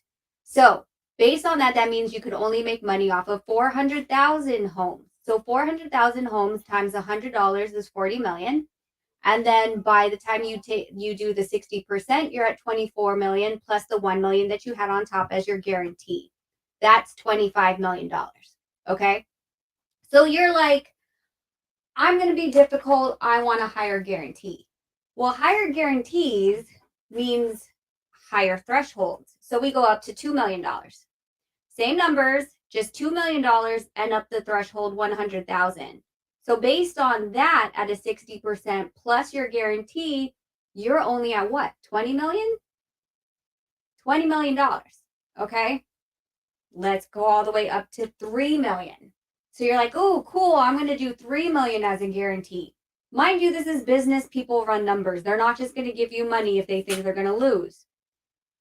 So based on that, that means you could only make money off of 400,000 homes. So 400,000 homes times $100 is 40 million. And then by the time you do the 60%, you're at 24 million plus the 1 million that you had on top as your guarantee. That's $25 million. Okay. So you're like, I'm going to be difficult. I want a higher guarantee. Well, higher guarantees means higher thresholds. So we go up to $2 million. Same numbers, just $2 million and up the threshold 100,000. So based on that, at a 60% plus your guarantee, you're only at what? 20 million? $20 million. Okay. Let's go all the way up to 3 million. So you're like, oh, cool. I'm going to do 3 million as a guarantee. Mind you, this is business. People run numbers. They're not just going to give you money if they think they're going to lose.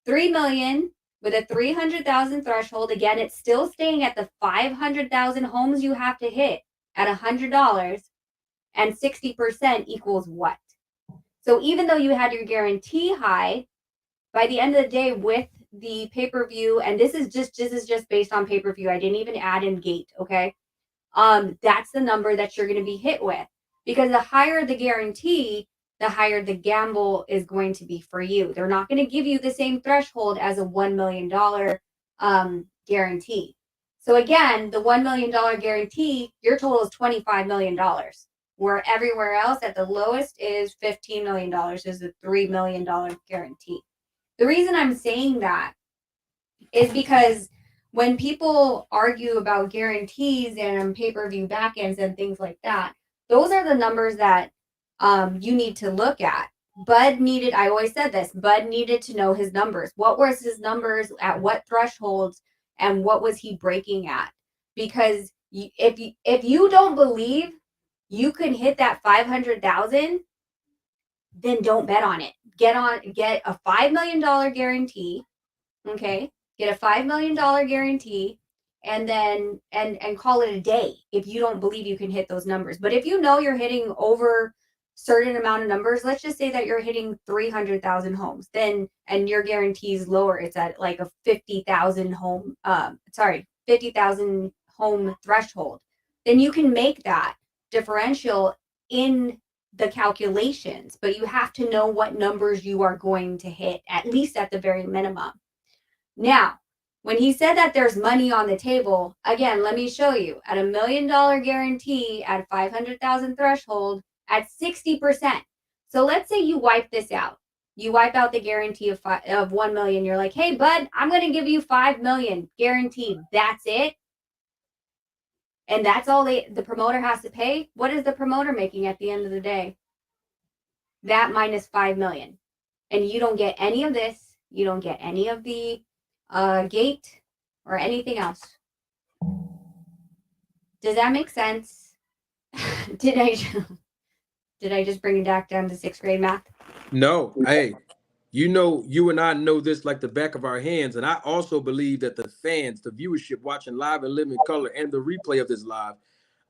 3 million with a 300,000 threshold. Again, it's still staying at the 500,000 homes you have to hit at $100, and 60% equals what? So even though you had your guarantee high, by the end of the day with the pay-per-view, and this is just based on pay-per-view. I didn't even add in gate, okay? That's the number that you're going to be hit with, because the higher the guarantee, the higher the gamble is going to be for you. They're not going to give you the same threshold as a $1 million guarantee. So again, the $1 million guarantee, your total is $25 million, where everywhere else at the lowest is $15 million, is a $3 million guarantee. The reason I'm saying that is because when people argue about guarantees and pay-per-view backends and things like that, those are the numbers that you need to look at. Bud needed, I always said this, Bud needed to know his numbers. What was his numbers at what thresholds, and what was he breaking at? Because if you don't believe you can hit that 500,000, then don't bet on it. Get a $5 million guarantee. Okay. Get a $5 million guarantee, and then and call it a day if you don't believe you can hit those numbers. But if you know you're hitting over certain amount of numbers, let's just say that you're hitting 300,000 homes, then, and your guarantee is lower, it's at like a 50,000 home 50,000 home threshold, then you can make that differential in the calculations, but you have to know what numbers you are going to hit, at least at the very minimum. Now, when he said that there's money on the table, again, let me show you. At $1 million guarantee, at 500,000 threshold, at 60%. So let's say you wipe this out. You wipe out the guarantee of 1 million. You're like, hey, bud, I'm going to give you 5 million guaranteed. That's it. And that's all the promoter has to pay. What is the promoter making at the end of the day? That minus 5 million. And you don't get any of this. You don't get any of the gate or anything else. Does that make sense? Did I just bring it back down to 6th grade math? No. Hey, you and I know this like the back of our hands. And I also believe that the fans, the viewership watching live and living color and the replay of this live,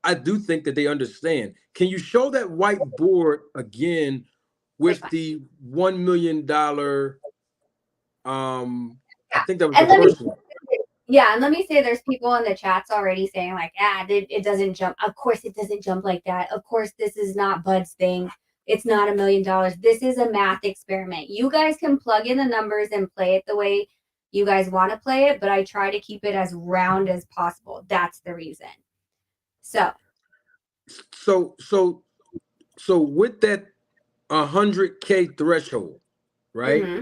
I do think that they understand. Can you show that whiteboard again with the $1 million? I think that was And the first one. Yeah, and let me say there's people in the chats already saying like, it doesn't jump. Of course it doesn't jump like that. Of course this is not Bud's thing. It's not $1 million. This is a math experiment. You guys can plug in the numbers and play it the way you guys want to play it, but I try to keep it as round as possible. That's the reason. So with that 100K threshold, right? Mm-hmm.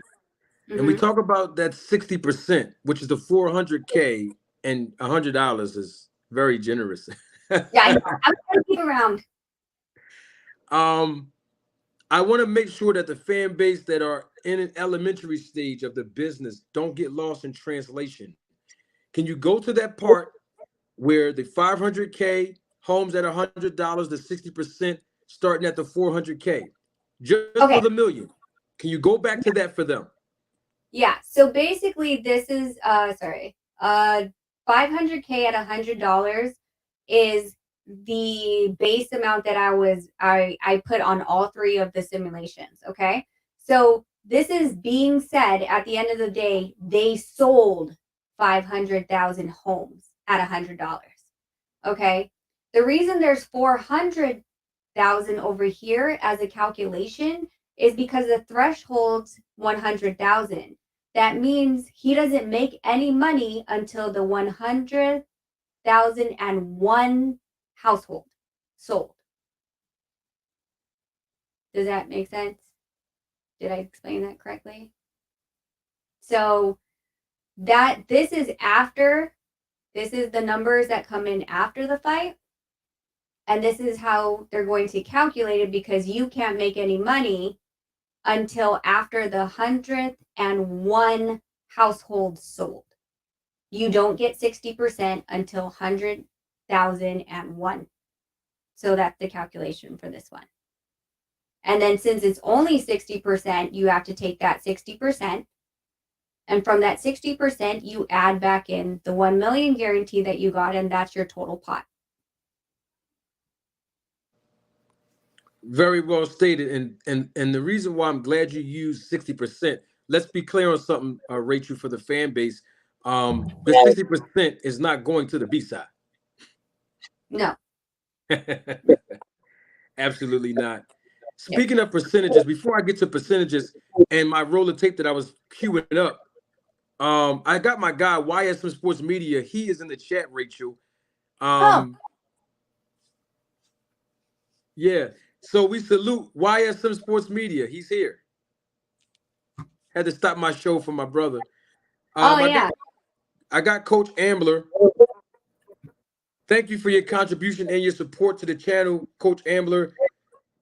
And we talk about that 60%, which is the 400K, and $100 is very generous. Yeah, I know. I'm going to keep around. I want to make sure that the fan base that are in an elementary stage of the business don't get lost in translation. Can you go to that part where the 500K homes at $100, the 60% starting at the 400K, just for the million? Can you go back to that for them? Yeah. So basically, this is 500K at $100 is the base amount that I put on all 3 of the simulations. Okay. So this is being said at the end of the day, they sold 500,000 homes at $100. Okay. The reason there's 400,000 100,000 over here as a calculation is because the threshold's 100,000. That means he doesn't make any money until the 100,001 household sold. Does that make sense? Did I explain that correctly? So this is the numbers that come in after the fight. And this is how they're going to calculate it, because you can't make any money until after the 101 households sold. You don't get 60% until 100,001. So that's the calculation for this one. And then since it's only 60%, you have to take that 60%. And from that 60%, you add back in the 1 million guarantee that you got, and that's your total pot. Very well stated. And the reason why I'm glad you used 60%, let's be clear on something, Rachel, for the fan base. The 60% is not going to the B side. No. Absolutely not. Speaking of percentages, before I get to percentages and my roll of tape that I was queuing up, I got my guy YSM Sports Media. He is in the chat, Rachel. Yeah. So we salute YSM Sports Media. He's here. Had to stop my show for my brother. I got Coach Ambler. Thank you for your contribution and your support to the channel, Coach Ambler.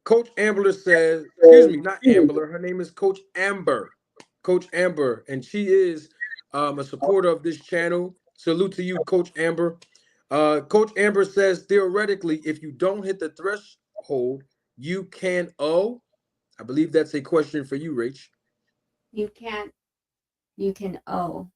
Coach Ambler says, excuse me, not Ambler. Her name is Coach Amber. Coach Amber. And she is a supporter of this channel. Salute to you, Coach Amber. Coach Amber says, theoretically, if you don't hit the threshold, you can owe. I believe that's a question for you, Rach. You can owe.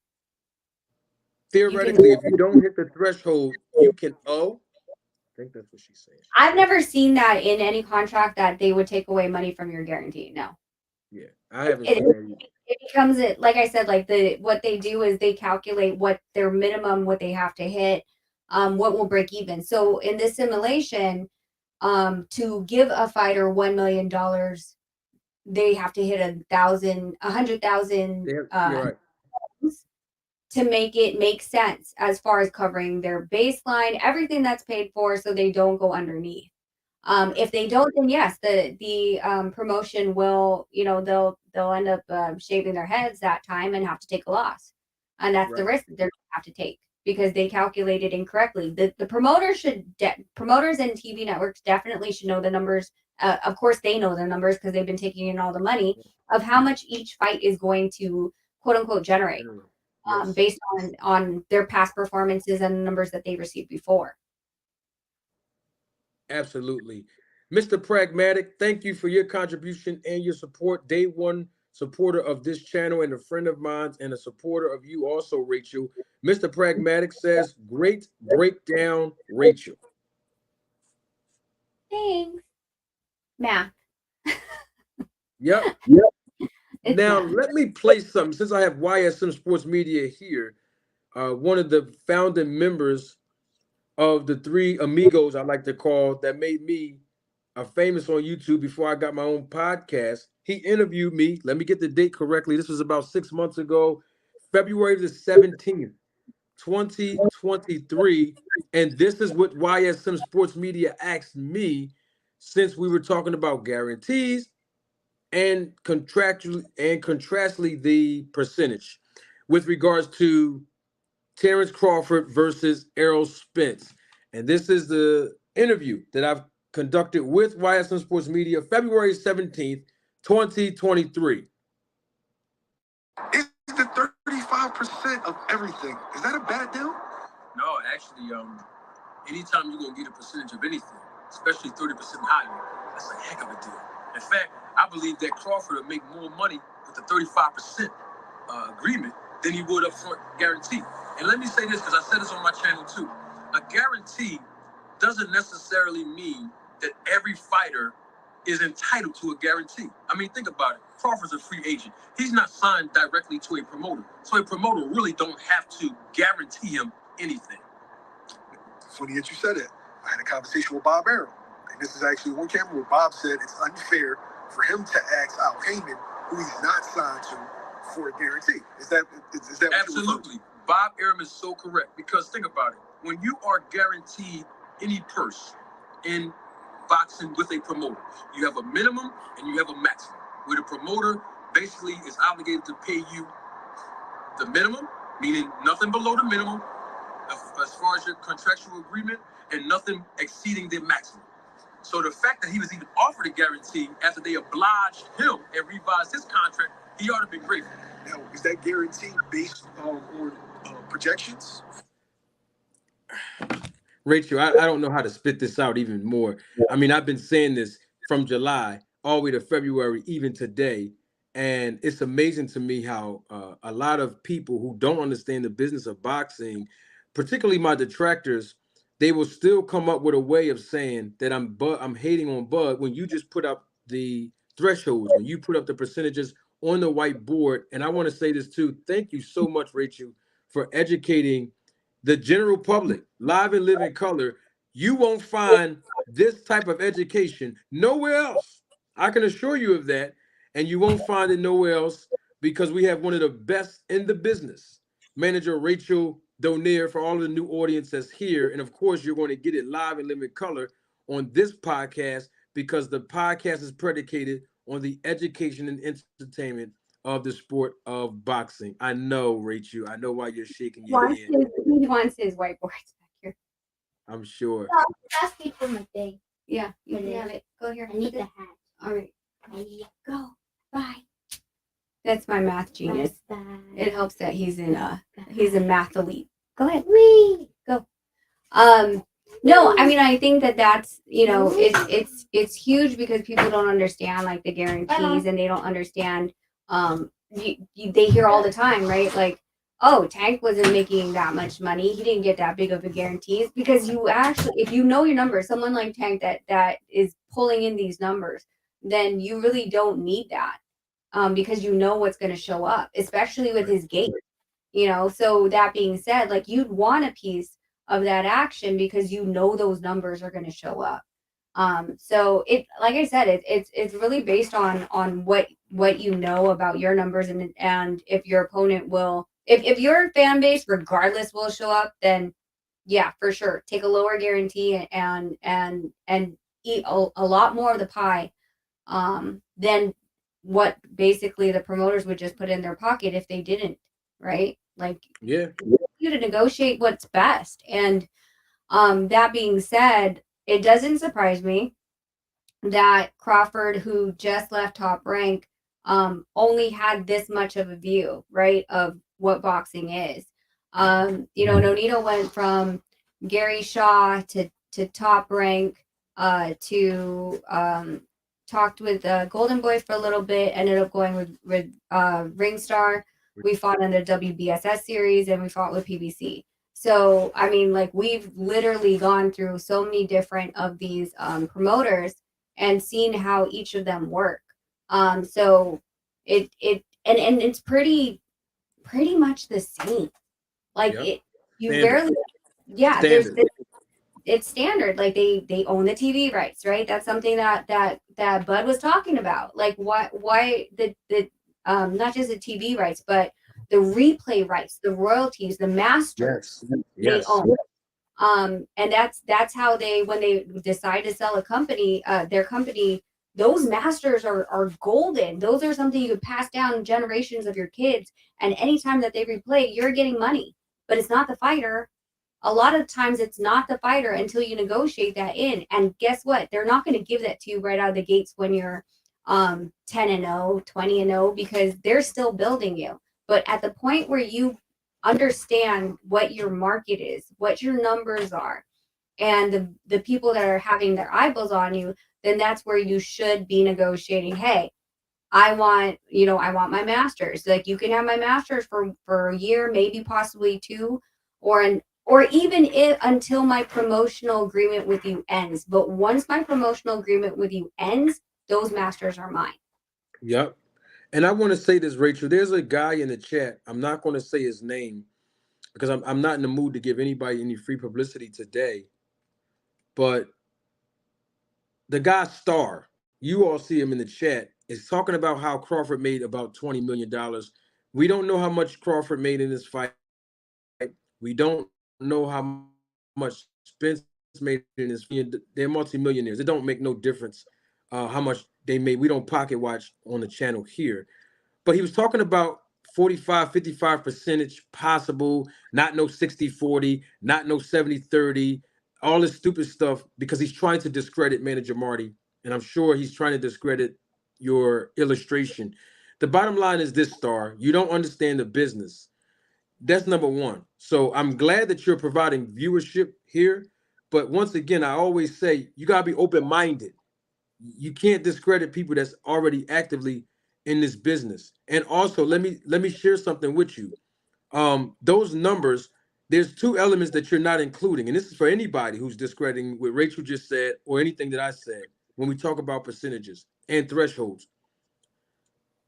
Theoretically, if you don't hit the threshold, you can owe. I think that's what she's saying. I've never seen that in any contract that they would take away money from your guarantee. No. Yeah, I haven't seen that either. It becomes like I said, like what they do is they calculate what their minimum, what they have to hit, what will break even. So in this simulation, to give a fighter $1 million, they have to hit 100,000 You're right. to make it make sense as far as covering their baseline, everything that's paid for, so they don't go underneath. If they don't, then yes, the promotion will, they'll end up shaving their heads that time and have to take a loss, and that's the risk that they're going to have to take because they calculated incorrectly. The promoters and TV networks definitely should know the numbers. Of course, they know the numbers because they've been taking in all the money of how much each fight is going to quote unquote generate. Based on their past performances and the numbers that they received before. Absolutely. Mr. Pragmatic, thank you for your contribution and your support. Day one supporter of this channel and a friend of mine and a supporter of you also, Rachel. Mr. Pragmatic says, great breakdown, Rachel. Thanks. Math. Yep. Now, let me play something. Since I have YSM Sports Media here, one of the founding members of the three amigos I like to call that made me famous on YouTube before I got my own podcast. He interviewed me. Let me get the date correctly. This was about 6 months ago, February the 17th, 2023. And this is what YSM Sports Media asked me since we were talking about guarantees and contrastly the percentage with regards to Terence Crawford versus Errol Spence. And this is the interview that I've conducted with YSM Sports Media, February 17th, 2023. Is the 35% of everything, is that a bad deal? No, actually, anytime you're going to get a percentage of anything, especially 30% higher, that's a heck of a deal. In fact, I believe that Crawford will make more money with the 35% agreement than he would up front guarantee. And let me say this, because I said this on my channel too. A guarantee doesn't necessarily mean that every fighter is entitled to a guarantee. I mean, think about it. Crawford's a free agent. He's not signed directly to a promoter. So a promoter really don't have to guarantee him anything. Funny that you said it. I had a conversation with Bob Arum, and this is actually one camera where Bob said it's unfair for him to ask Al Heyman, who he's not signed to, for a guarantee. Is that absolutely? Bob Arum is so correct, because think about it. When you are guaranteed any purse in boxing with a promoter, you have a minimum and you have a maximum, where the promoter basically is obligated to pay you the minimum, meaning nothing below the minimum as far as your contractual agreement, and nothing exceeding the maximum. So the fact that he was even offered a guarantee after they obliged him and revised his contract, he ought to be grateful. Now, is that guarantee based on projections? Rachel, I don't know how to spit this out even more. I mean, I've been saying this from July all the way to February, even today. And it's amazing to me how a lot of people who don't understand the business of boxing, particularly my detractors, they will still come up with a way of saying that I'm hating on Bud when you just put up the thresholds, when you put up the percentages on the whiteboard. And I want to say this too. Thank you so much, Rachel, for educating the general public, live and live in color. You won't find this type of education nowhere else. I can assure you of that. And you won't find it nowhere else, because we have one of the best in the business, manager Rachel Donaire, for all of the new audience that's here. And of course, you're going to get it live and live in color on this podcast, because the podcast is predicated on the education and entertainment of the sport of boxing. I know, Rachel. I know why you're shaking your head. He wants his whiteboards back here. I'm sure. Ask me for my thing. Yeah, you can have it. Go here. I need the hat. All right. There you Go. Bye. That's my math genius. It helps that he's a math elite. Go ahead. Wee. Go. No, I mean, I think that's, it's huge, because people don't understand like the guarantees, and they don't understand. They hear all the time, right? Like, oh, Tank wasn't making that much money. He didn't get that big of a guarantees, because you actually, if you know your numbers, someone like Tank that is pulling in these numbers, then you really don't need that, because you know what's going to show up, especially with his gate. So that being said, like, you'd want a piece of that action, because you know those numbers are going to show up. So it, like I said, it's really based on what you know about your numbers, and if your opponent will, if your fan base regardless will show up, then yeah, for sure, take a lower guarantee and eat a lot more of the pie than what basically the promoters would just put in their pocket if they didn't, right? Like, Yeah. You to negotiate what's best. And that being said, it doesn't surprise me that Crawford, who just left Top Rank, only had this much of a view, right, of what boxing is. Nonito went from Gary Shaw to Top Rank, to talked with Golden Boy for a little bit, ended up going with Ringstar. We fought in the WBSS series, and we fought with PBC. So, I mean, like, we've literally gone through so many different of these promoters and seen how each of them work. So and it's pretty much the same. Like, Yep. you Standard. rarely, yeah, Standard. it's standard. Like, they own the TV rights, right? That's something that Bud was talking about. Like, why the not just the TV rights, but the replay rights, the royalties, the masters, they own. And that's how they, when they decide to sell a company, their company, those masters are golden. Those are something you could pass down generations of your kids, and anytime that they replay, you're getting money. But it's not the fighter. A lot of times it's not the fighter until you negotiate that in. And guess what? They're not going to give that to you right out of the gates when you're 10-0, 20-0, because they're still building you. But at the point where you understand what your market is, what your numbers are, and the people that are having their eyeballs on you, then that's where you should be negotiating. Hey, I want my masters. Like, you can have my masters for a year, maybe possibly two, or even if until my promotional agreement with you ends. But once my promotional agreement with you ends, those masters are mine. Yep. And I want to say this, Rachel. There's a guy in the chat. I'm not going to say his name, because I'm not in the mood to give anybody any free publicity today. But the guy Star, you all see him in the chat, is talking about how Crawford made about $20 million. We don't know how much Crawford made in this fight. We don't know how much Spence made in this. They're multimillionaires. It don't make no difference how much they made. We don't pocket watch on the channel here. But he was talking about 45, 55 percentage possible, not no 60-40, not no 70-30, all this stupid stuff, because he's trying to discredit Manager Marty. And I'm sure he's trying to discredit your illustration. The bottom line is this, Star. You don't understand the business. That's number one. So I'm glad that you're providing viewership here. But once again, I always say you gotta be open-minded. You can't discredit people that's already actively in this business. And also, let me share something with you. Those numbers, there's two elements that you're not including, and this is for anybody who's discrediting what Rachel just said or anything that I said when we talk about percentages and thresholds.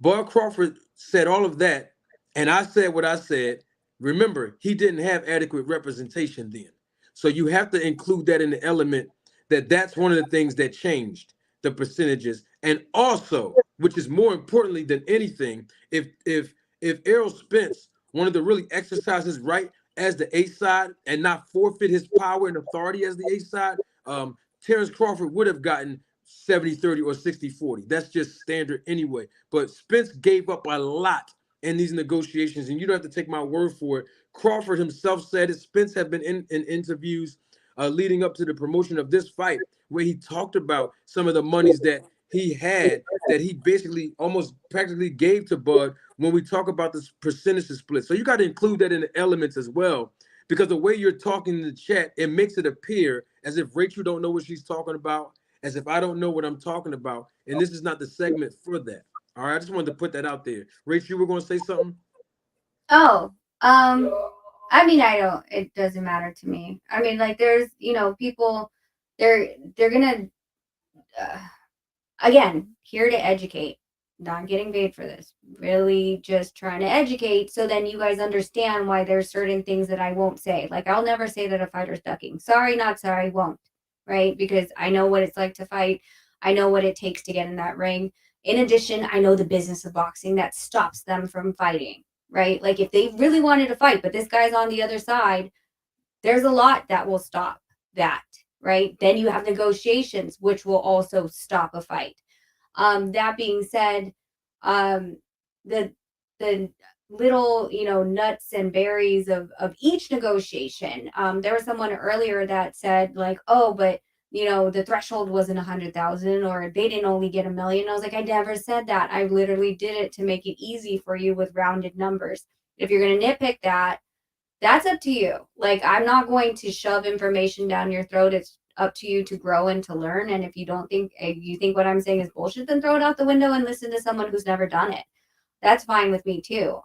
Bud Crawford said all of that, and I said what I said. Remember, he didn't have adequate representation then. So you have to include that in the element that that's one of the things that changed the percentages. And also, which is more importantly than anything, if Errol Spence wanted to really exercise his right as the A side and not forfeit his power and authority as the A side, Terence Crawford would have gotten 70-30 or 60-40. That's just standard anyway. But Spence gave up a lot in these negotiations, and you don't have to take my word for it. Crawford himself said it. Spence had been in interviews leading up to the promotion of this fight, where he talked about some of the monies that he had that he basically almost practically gave to Bud when we talk about this percentage split. So you got to include that in the elements as well, because the way you're talking in the chat, it makes it appear as if Rachel don't know what she's talking about, as if I don't know what I'm talking about, and this is not the segment for that. All right, I just wanted to put that out there. Rachel, you were going to say something? Oh, I mean, I don't. It doesn't matter to me. I mean, like, there's, people, they're gonna, again, here to educate. Not getting paid for this. Really, just trying to educate, so then you guys understand why there's certain things that I won't say. Like, I'll never say that a fighter's ducking. Sorry, not sorry, won't. Right? Because I know what it's like to fight. I know what it takes to get in that ring. In addition, I know the business of boxing that stops them from fighting. Right? Like, if they really wanted to fight, but this guy's on the other side, there's a lot that will stop that. Right? Then you have negotiations, which will also stop a fight. That being said, the little, nuts and berries of each negotiation. There was someone earlier that said, like, oh, but the threshold wasn't 100,000, or they didn't only get 1 million. I was like, I never said that. I literally did it to make it easy for you with rounded numbers. If you're going to nitpick that, that's up to you. Like, I'm not going to shove information down your throat. It's up to you to grow and to learn. And if you think what I'm saying is bullshit, then throw it out the window and listen to someone who's never done it. That's fine with me too.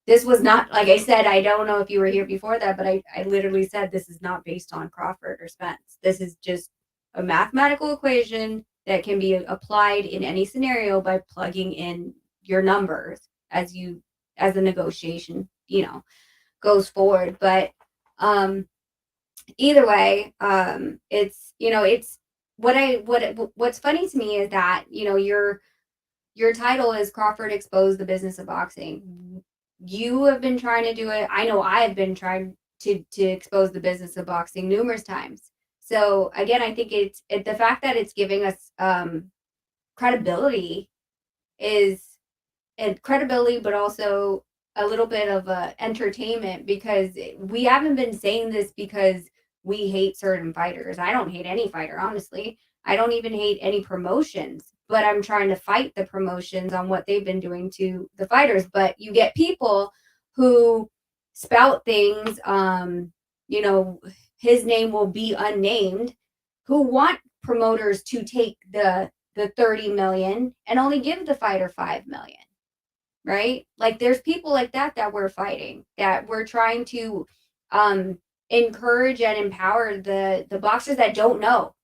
This was not, like I said, I don't know if you were here before that, but I literally said this is not based on Crawford or Spence. This is just a mathematical equation that can be applied in any scenario by plugging in your numbers as the negotiation, goes forward. But either way, it's what's funny to me is that, your title is Crawford Exposed the Business of Boxing. You have been trying to do it. I know I have been trying to expose the business of boxing numerous times. So again, I think it's the fact that it's giving us credibility, but also a little bit of entertainment, because we haven't been saying this because we hate certain fighters. I don't hate any fighter, honestly. I don't even hate any promotions, but I'm trying to fight the promotions on what they've been doing to the fighters. But you get people who spout things, his name will be unnamed, who want promoters to take the 30 million and only give the fighter 5 million. Right? Like, there's people like that we're fighting, that we're trying to encourage and empower the boxers that don't know.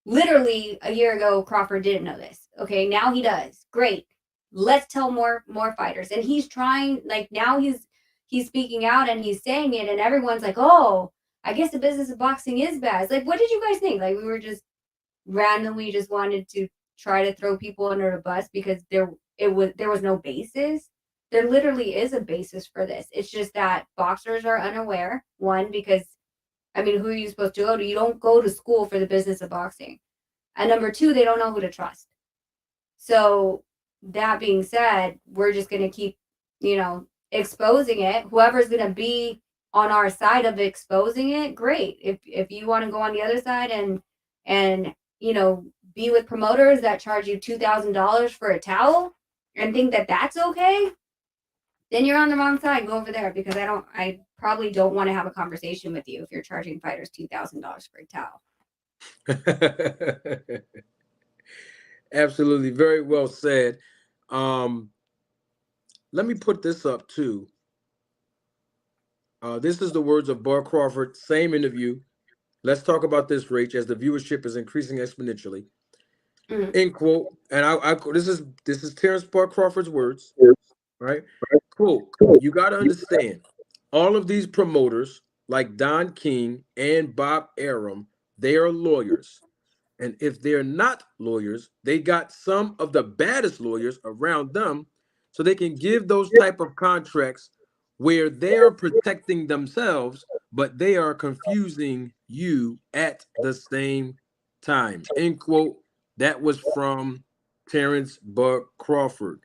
Literally a year ago, Crawford didn't know this. Okay, now he does. Great. Let's tell more fighters. And he's trying, like, now he's speaking out and he's saying it, and everyone's like, oh, I guess the business of boxing is bad. It's like, what did you guys think? Like, we were just randomly just wanted to try to throw people under the bus because there was no basis. There literally is a basis for this. It's just that boxers are unaware. One, because I mean, who are you supposed to go to? You don't go to school for the business of boxing. And number two, they don't know who to trust. So that being said, we're just going to keep, exposing it. Whoever's going to be on our side of exposing it, great. If you want to go on the other side and be with promoters that charge you $2,000 for a towel and think that that's okay, then you're on the wrong side. Go over there, because I probably don't want to have a conversation with you if you're charging fighters $2,000 for a towel. Absolutely. Very well said. Let me put this up too. This is the words of Bud Crawford, same interview. Let's talk about this, Rach, as the viewership is increasing exponentially. Mm-hmm. End quote. And this is Terence Bud Crawford's words, right? Quote, you got to understand, all of these promoters like Don King and Bob Arum, they are lawyers. And if they're not lawyers, they got some of the baddest lawyers around them, so they can give those type of contracts where they're protecting themselves, but they are confusing you at the same time. End quote. That was from Terence Bud Crawford.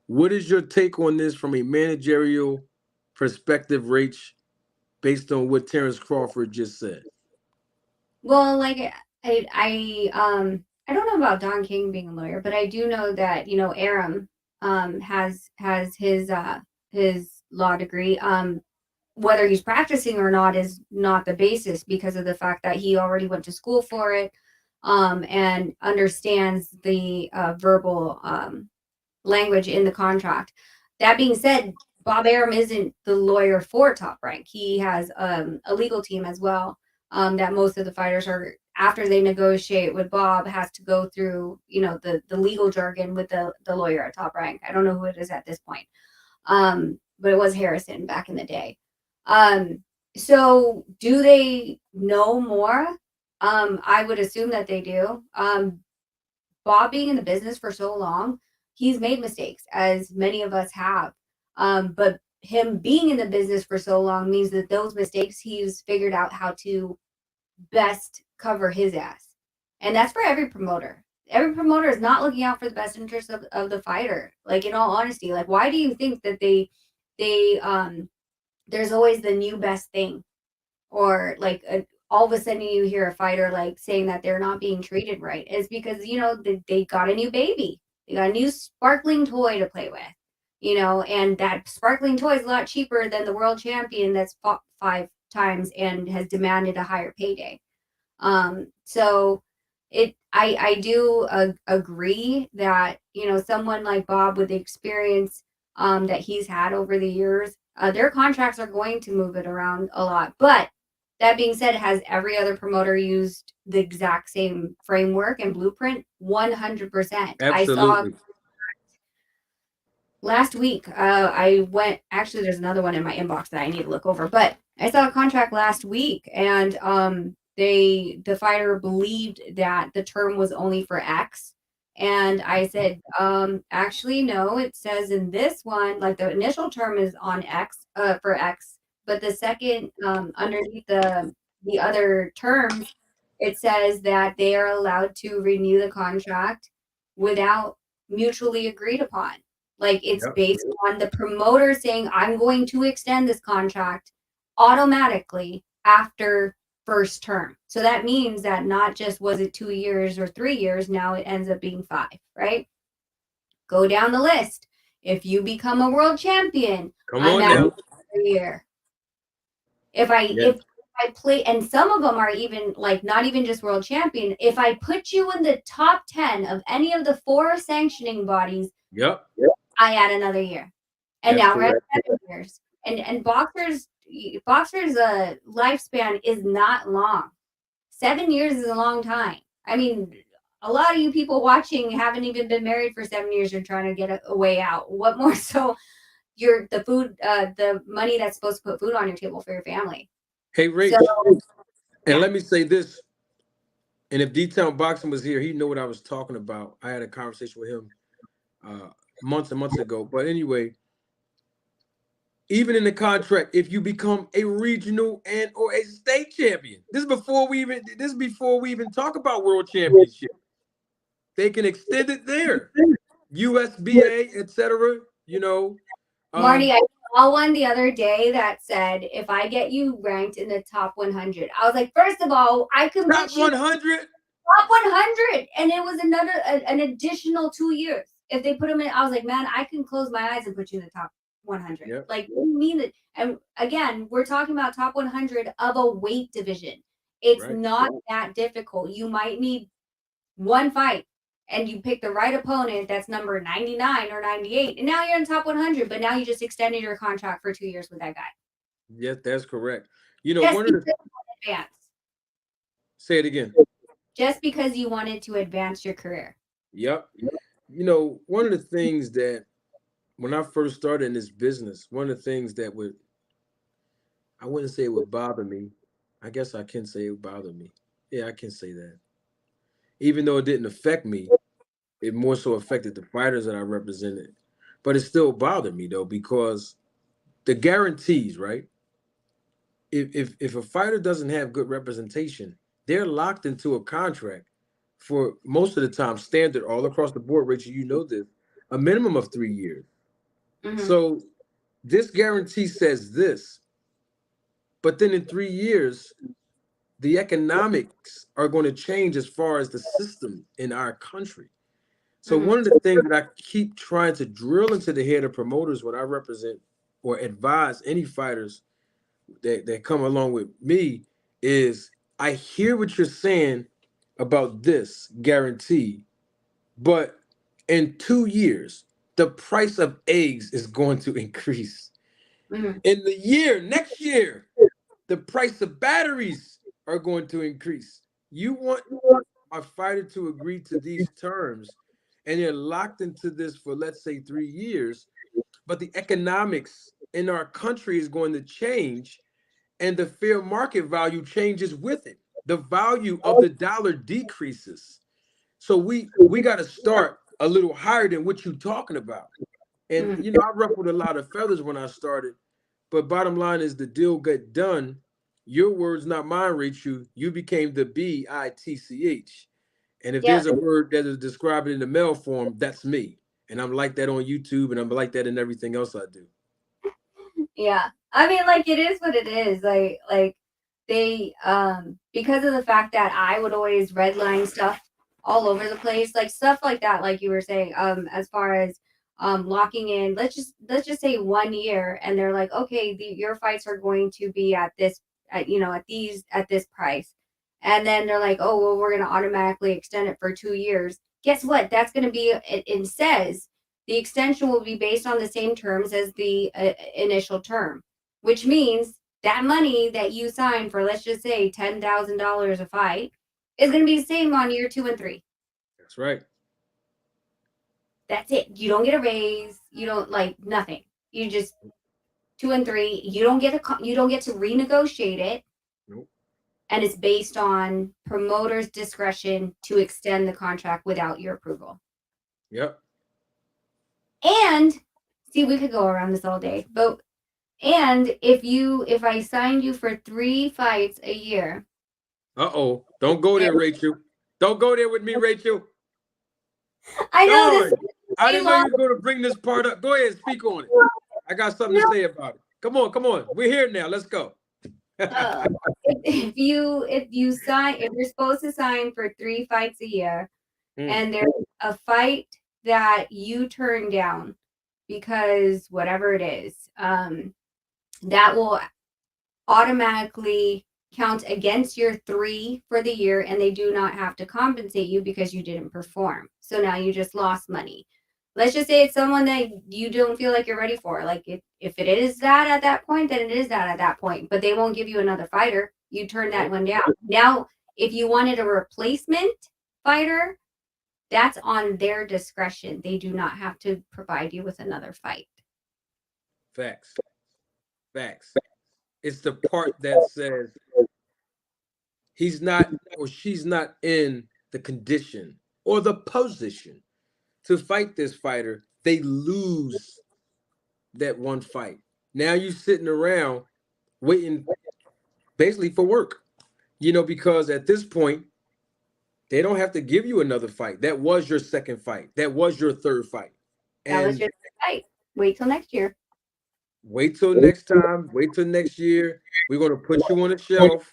What is your take on this from a managerial perspective, Rach, based on what Terence Crawford just said? Well, like I don't know about Don King being a lawyer, but I do know that Aram has his law degree. Whether he's practicing or not is not the basis, because of the fact that he already went to school for it, and understands the verbal language in the contract. That being said, Bob Arum isn't the lawyer for Top Rank. He has a legal team as well, that most of the fighters are, after they negotiate with Bob, has to go through, the legal jargon with the lawyer at Top Rank. I don't know who it is at this point. But it was Harrison back in the day. So do they know more? I would assume that they do. Bob being in the business for so long, he's made mistakes, as many of us have. But him being in the business for so long means that those mistakes, he's figured out how to best cover his ass. And that's for every promoter. Every promoter is not looking out for the best interest of the fighter. Like, in all honesty, like, why do you think that they there's always the new best thing? Or like all of a sudden you hear a fighter like saying that they're not being treated right. It's because they got a new baby, they got a new sparkling toy to play with, and that sparkling toy is a lot cheaper than the world champion that's fought 5 times and has demanded a higher payday. So I do agree that someone like Bob, with the experience that he's had over the years, their contracts are going to move it around a lot. But that being said, has every other promoter used the exact same framework and blueprint? 100%. Absolutely. I saw last week, actually, there's another one in my inbox that I need to look over, but I saw a contract last week, and the fighter believed that the term was only for X. And I said, actually, no, it says in this one, like, the initial term is on X, for X. But the second, underneath the other terms, it says that they are allowed to renew the contract without mutually agreed upon. Like, it's based on the promoter saying, I'm going to extend this contract automatically after first term. So that means that not just was it 2 years or 3 years, now it ends up being 5, right? Go down the list. If you become a world champion, I'm at another year. If I play, and some of them are even like not even just world champion, if I put you in the top 10 of any of the 4 sanctioning bodies, I add another year. And now we're at 7 years. And boxers' lifespan is not long. 7 years is a long time. I mean, a lot of you people watching haven't even been married for 7 years. You're trying to get a way out. What more so the money that's supposed to put food on your table for your family. Hey, Rach, and let me say this. And if D-Town Boxing was here, he'd know what I was talking about. I had a conversation with him months and months ago. But anyway, even in the contract, if you become a regional and or a state champion, this is before we even talk about world championship. They can extend it there. USBA, etc. You know, Marty, I saw one the other day that said, if I get you ranked in the top 100, I was like, first of all, I can top put you 100. top 100. And it was an additional 2 years. If they put them in, I was like, man, I can close my eyes and put you in the top 100. Yep. Like, what do you mean that? And again, we're talking about top 100 of a weight division. It's Right. not that difficult. You might need one fight and you pick the right opponent that's number 99 or 98, and now you're in top 100, but now you just extended your contract for 2 years with that guy. Yes, that's correct. You know, Just one of because the you want to advance. say it again. Just because you wanted to advance your career. Yep. You know, one of the things that when I first started in this business, one of the things that I wouldn't say it would bother me. I guess I can say it would bother me. Yeah, I can say that. Even though it didn't affect me, it more so affected the fighters that I represented. But it still bothered me though, because the guarantees, right? If a fighter doesn't have good representation, they're locked into a contract for most of the time, standard all across the board, Rachel, you know this, a minimum of 3 years. Mm-hmm. So this guarantee says this, but then in 3 years, the economics are going to change as far as the system in our country. So Mm-hmm. one of the things that I keep trying to drill into the head of promoters when I represent or advise any fighters that come along with me is I hear what you're saying about this guarantee, but in 2 years, the price of eggs is going to increase. Mm-hmm. In the next year, the price of batteries are going to increase. You want a fighter to agree to these terms, and they're locked into this for, let's say, 3 years, but the economics in our country is going to change, and the fair market value changes with it. The value of the dollar decreases. So we got to start a little higher than what you're talking about. And Mm-hmm. you know, I ruffled a lot of feathers when I started, but bottom line is the deal got done. Your words, not mine, Rachel. You became the BITCH. And if Yep. there's a word that is described in the mail form, that's me. And I'm like that on YouTube, and I'm like that in everything else I do. Yeah. I mean, like, it is what it is. Like they because of the fact that I would always redline stuff all over the place, like stuff like that, like you were saying, as far as locking in, let's just say 1 year, and they're like, okay, your fights are going to be at this at this price. And then they're like, oh well, we're gonna automatically extend it for 2 years. Guess what? That's gonna be it says the extension will be based on the same terms as the initial term, which means that money that you sign for, let's just say $10,000 a fight, is going to be the same on year 2 and 3. That's right. That's it. You don't get a raise. You don't like nothing. You just 2 and 3. You don't get to renegotiate it, Nope. and it's based on promoter's discretion to extend the contract without your approval. Yep. And see, we could go around this all day, but and if I signed you for 3 fights a year. Uh-oh. Don't go there, Rachel. Don't go there with me, Rachel. I know Darn. this I is didn't know you were going to bring this part up. Go ahead, speak on it. I got something to say about it. Come on. We're here now. Let's go. if you're supposed to sign for 3 fights a year, and there's a fight that you turn down because whatever it is, that will automatically count against your 3 for the year, and they do not have to compensate you because you didn't perform. So now you just lost money. Let's just say it's someone that you don't feel like you're ready for. Like if it is that at that point, then it is that at that point. But they won't give you another fighter. You turn that one down. Now, if you wanted a replacement fighter, that's on their discretion. They do not have to provide you with another fight. Facts. It's the part that says he's not or she's not in the condition or the position to fight this fighter, they lose that one fight. Now you sitting around waiting basically for work, because at this point, they don't have to give you another fight. That was your second fight. That was your third fight. That was And your fight. Wait till next year. wait till next time, wait till next year. We're going to put you on a shelf.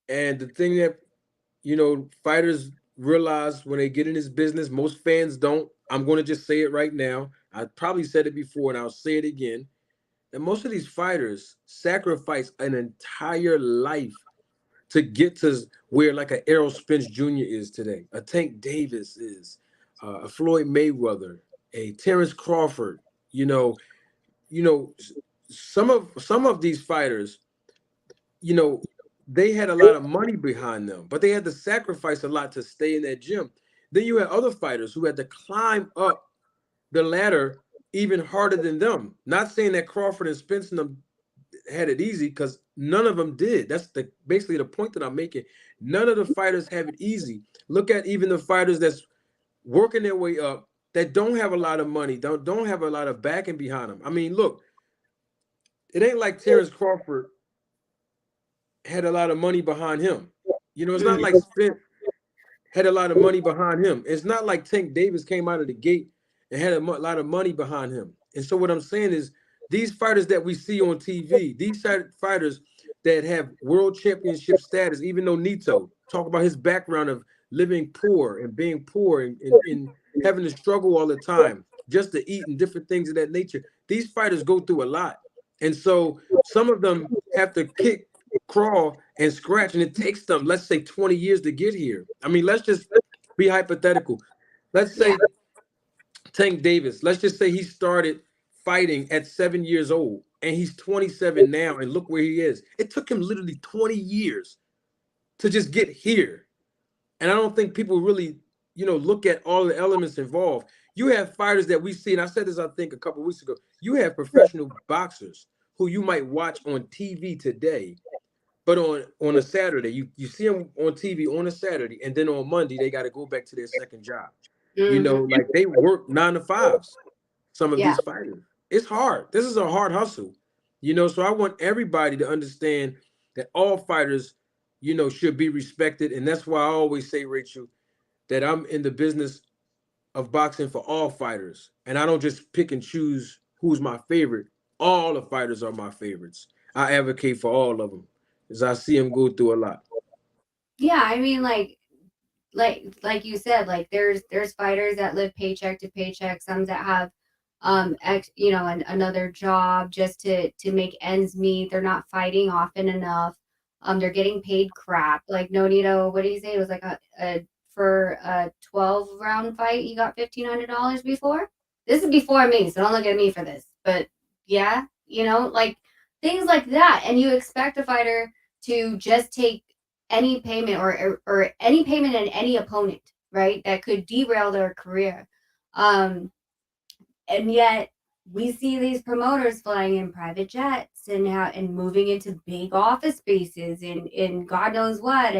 And the thing that, fighters realize when they get in this business, most fans don't. I'm going to just say it right now. I probably said it before and I'll say it again. That most of these fighters sacrifice an entire life to get to where like a Errol Spence Jr. is today, a Tank Davis is, a Floyd Mayweather, a Terence Crawford. You know, you know, some of these fighters, you know, they had a lot of money behind them, but they had to sacrifice a lot to stay in that gym. Then you had other fighters who had to climb up the ladder even harder than them. Not saying that Crawford and Spence and them had it easy, because none of them did. That's basically the point that I'm making. None of the fighters have it easy. Look at even the fighters that's working their way up that don't have a lot of money, don't have a lot of backing behind them. I mean, look, it ain't like Terence Crawford had a lot of money behind him. It's not like Spence had a lot of money behind him. It's not like Tank Davis came out of the gate and had a lot of money behind him. And so what I'm saying is, these fighters that we see on TV, these fighters that have world championship status, even though Nito talk about his background of living poor and being poor and having to struggle all the time just to eat and different things of that nature. These fighters go through a lot. And so some of them have to kick, crawl, and scratch, and it takes them, let's say, 20 years to get here. I mean, let's just be hypothetical. Let's say Tank Davis, let's just say he started fighting at 7 years old and he's 27 now, and look where he is. It took him literally 20 years to just get here. And I don't think people really, look at all the elements involved. You have fighters that we see, and I said this, I think, a couple of weeks ago. You have professional boxers who you might watch on TV today, but on a Saturday, you see them on TV on a Saturday, and then on Monday they got to go back to their second job. Like they work 9 to 5s. Some of Yeah. these fighters, it's hard. This is a hard hustle. So I want everybody to understand that all fighters, should be respected, and that's why I always say, Rachel, that I'm in the business of boxing for all fighters, and I don't just pick and choose who's my favorite. All the fighters are my favorites. I advocate for all of them, as I see them go through a lot. Yeah, I mean, like you said, like there's fighters that live paycheck to paycheck, some that have another job just to make ends meet. They're not fighting often enough. They're getting paid crap. Like Nonito, what did he say? It was like for a 12-round fight, he got $1,500 before. This is before me, so don't look at me for this. But yeah, like things like that, and you expect a fighter to just take any payment or any payment in any opponent, right? That could derail their career. And yet we see these promoters flying in private jets and moving into big office spaces in God knows what,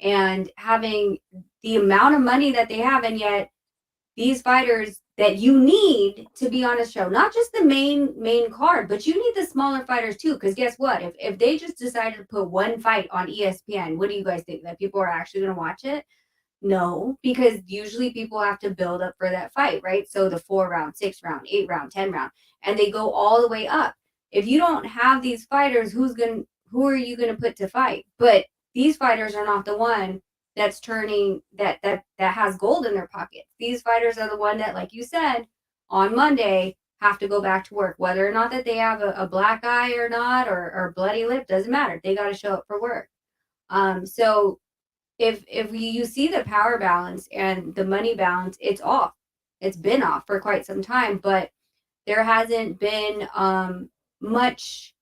and having the amount of money that they have, and yet these fighters that you need to be on a show, not just the main card, but you need the smaller fighters too. Because guess what? If they just decided to put one fight on ESPN, what do you guys think? That people are actually going to watch it? No, because usually people have to build up for that fight, right? So the 4-round, 6-round, 8-round, 10-round, and they go all the way up. If you don't have these fighters, who are you going to put to fight? But these fighters are not the one that's turning that has gold in their pocket. These fighters are the one that, like you said, on Monday have to go back to work, whether or not that they have a black eye or not, or bloody lip, doesn't matter. They got to show up for work. So if you see the power balance and the money balance, it's off. It's been off for quite some time, but there hasn't been much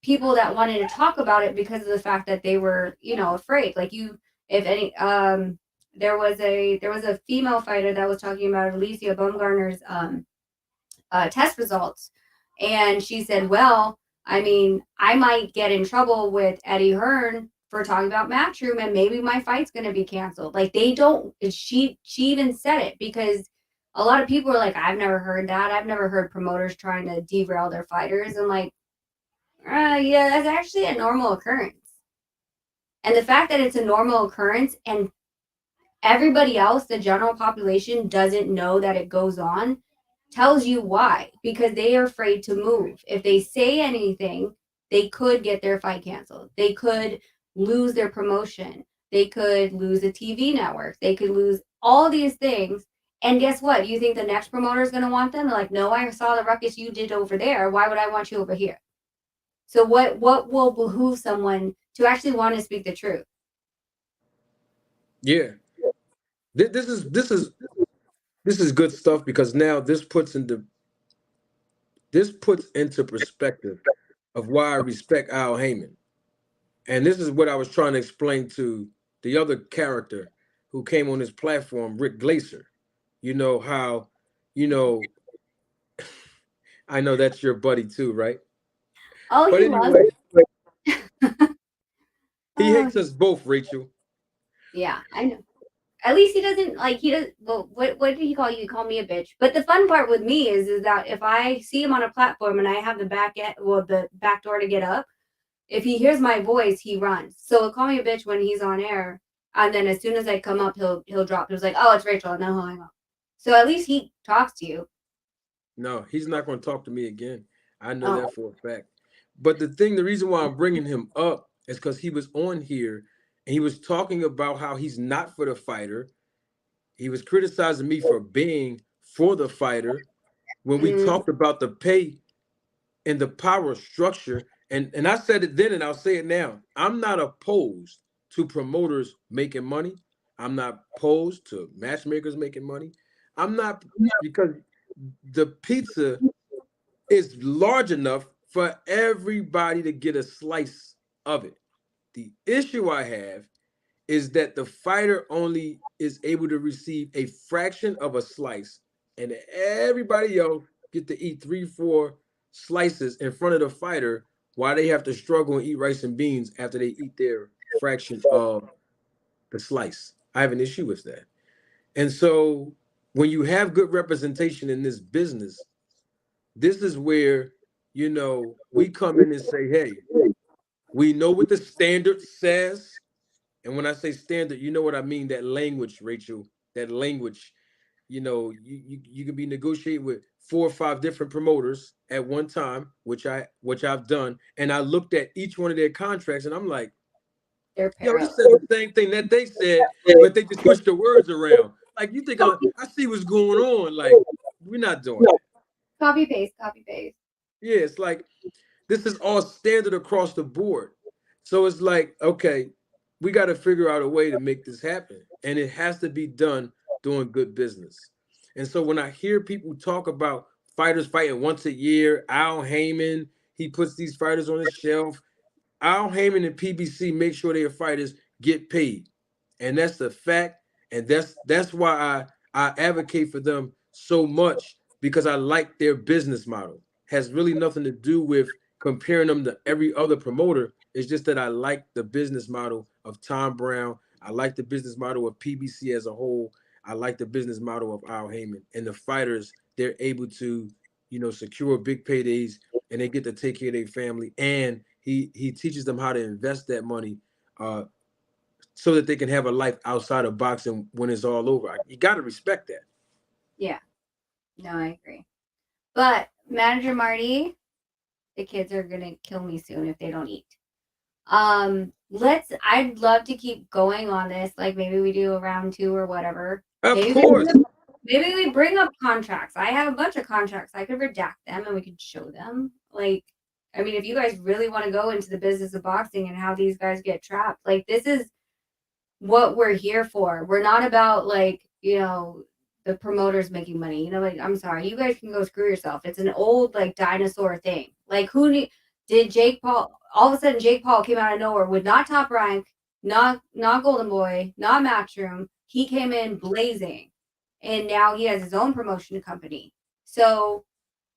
people that wanted to talk about it because of the fact that they were, afraid. Like if any, there was a female fighter that was talking about Alicia Baumgartner's test results, and she said, well, I mean, I might get in trouble with Eddie Hearn for talking about Matchroom and maybe my fight's going to be canceled. Like they don't, she even said it because a lot of people are like, I've never heard that. I've never heard promoters trying to derail their fighters. And like, yeah, that's actually a normal occurrence. And the fact that it's a normal occurrence and everybody else, the general population, doesn't know that it goes on tells you why. Because they are afraid to move. If they say anything, they could get their fight canceled. They could lose their promotion. They could lose a TV network. They could lose all these things. And guess what? You think the next promoter is going to want them? They're like, no, I saw the ruckus you did over there. Why would I want you over here? So what will behoove someone to actually want to speak the truth? Yeah. This is good stuff because now this puts into perspective of why I respect Al Heyman. And this is what I was trying to explain to the other character who came on this platform, Rick Glaser. You know how, you know, I know that's your buddy too, right? Oh, But he loves anyway, it. he Oh, hates us both, Rachel. yeah, I know. At least he doesn't like he does. Well, what did he call you? He called me a bitch. But the fun part with me is that if I see him on a platform and I have the back door to get up, if he hears my voice, he runs. So he'll call me a bitch when he's on air, and then as soon as I come up, he'll drop. He was like, "Oh, it's Rachel." No, hang on. So at least he talks to you. No, he's not going to talk to me again. I know Oh, that for a fact. But the reason why I'm bringing him up is because he was on here and he was talking about how he's not for the fighter. He was criticizing me for being for the fighter when we mm, talked about the pay and the power structure. And I said it then and I'll say it now. I'm not opposed to promoters making money. I'm not opposed to matchmakers making money. I'm not, because the pizza is large enough for everybody to get a slice of it. The issue I have is that the fighter only is able to receive a fraction of a slice, and everybody else get to eat 3, 4 slices in front of the fighter while they have to struggle and eat rice and beans after they eat their fraction of the slice. I have an issue with that. And so when you have good representation in this business, this is where, we come in and say, hey, we know what the standard says. And when I say standard, you know what I mean, that language, Rachel, that language. You can be negotiating with 4 or 5 different promoters at one time, which I've done. And I looked at each one of their contracts and I'm like, they're yo, this parallel. says the same thing that they said, but they just switched the words around. Like, you think I see what's going on. Like, we're not doing that. Copy paste, copy paste. Yeah, it's like this is all standard across the board. So it's like, okay, we got to figure out a way to make this happen. And it has to be done doing good business. And so when I hear people talk about fighters fighting once a year, Al Heyman, he puts these fighters on his shelf. Al Heyman and PBC make sure their fighters get paid. And that's the fact. And that's why I advocate for them so much, because I like their business model. Has really nothing to do with comparing them to every other promoter. It's just that I like the business model of Tom Brown. I like the business model of PBC as a whole. I like the business model of Al Heyman. And the fighters, they're able to, secure big paydays and they get to take care of their family. And he teaches them how to invest that money so that they can have a life outside of boxing when it's all over. You got to respect that. Yeah, no, I agree. But Manager Marty, the kids are gonna kill me soon if they don't eat. I'd love to keep going on this. Like maybe we do a round 2 or whatever. Of Maybe course. maybe we bring up contracts. I have a bunch of contracts. I could redact them and we could show them. Like, I mean, if you guys really want to go into the business of boxing and how these guys get trapped, like this is what we're here for. We're not about like, the promoters making money. Like I'm sorry, you guys can go screw yourself. It's an old like dinosaur thing. Like did Jake Paul all of a sudden Jake Paul came out of nowhere with not top rank, not Golden Boy, not Matchroom. He came in blazing and now he has his own promotion company. So,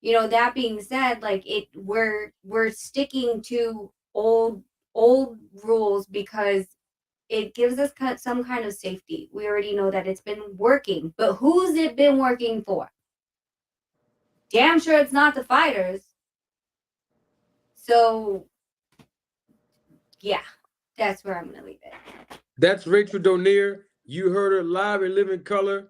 that being said, like we're sticking to old rules because it gives us some kind of safety. We already know that it's been working, but who's it been working for? Damn sure it's not the fighters. So, yeah, that's where I'm going to leave it. That's Rachel Donaire. You heard her live and live in color.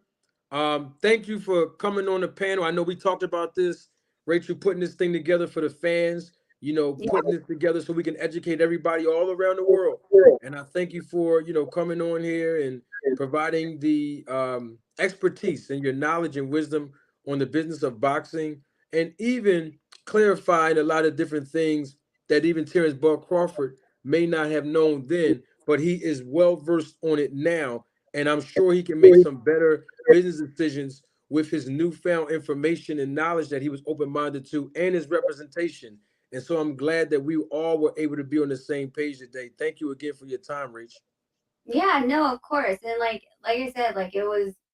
Thank you for coming on the panel. I know we talked about this. Rachel putting this thing together for the fans, Yeah. putting this together so we can educate everybody all around the world. And I thank you for, coming on here and providing the expertise and your knowledge and wisdom on the business of boxing, and even clarifying a lot of different things that even Terence Crawford may not have known then, but he is well versed on it now, and I'm sure he can make some better business decisions with his newfound information and knowledge that he was open-minded to, and his representation. And so I'm glad that we all were able to be on the same page today. Thank you again for your time, Rach. Yeah, no, of course. And like I said,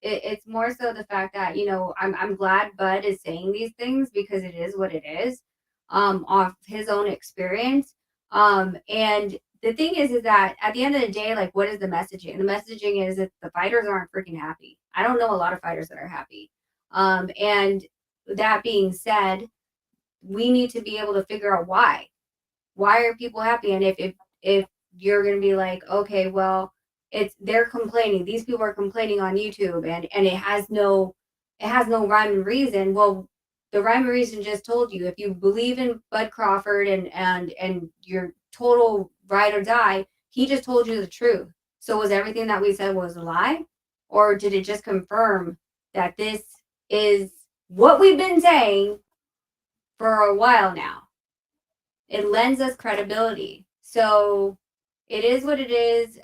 it's more so the fact that, I'm glad Bud is saying these things because it is what it is, off his own experience. And the thing is that at the end of the day, like, what is the messaging? The messaging is that the fighters aren't freaking happy. I don't know a lot of fighters that are happy. And that being said, we need to be able to figure out why. Why are people happy? And if you're going to be like, okay, well, they're complaining, these people are complaining on YouTube, and it has no rhyme and reason. Well, the rhyme and reason just told you, if you believe in Bud Crawford and your total ride or die, he just told you the truth. So was everything that we said was a lie, or did it just confirm that this is what we've been saying for a while now? It lends us credibility. So it is what it is.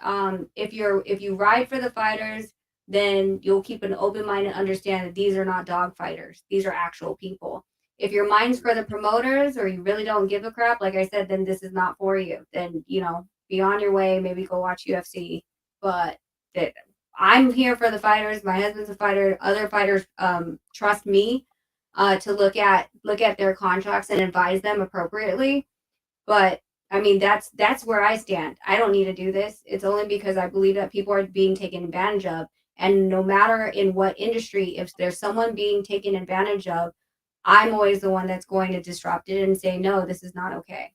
If you ride for the fighters, then you'll keep an open mind and understand that these are not dog fighters. These are actual people. If your mind's for the promoters, or you really don't give a crap, like I said, then this is not for you. Then, be on your way, maybe go watch UFC. But I'm here for the fighters. My husband's a fighter. Other fighters trust me to look at their contracts and advise them appropriately. But I mean, that's where I stand. I don't need to do this. It's only because I believe that people are being taken advantage of. And no matter in what industry, if there's someone being taken advantage of, I'm always the one that's going to disrupt it and say, no, this is not okay.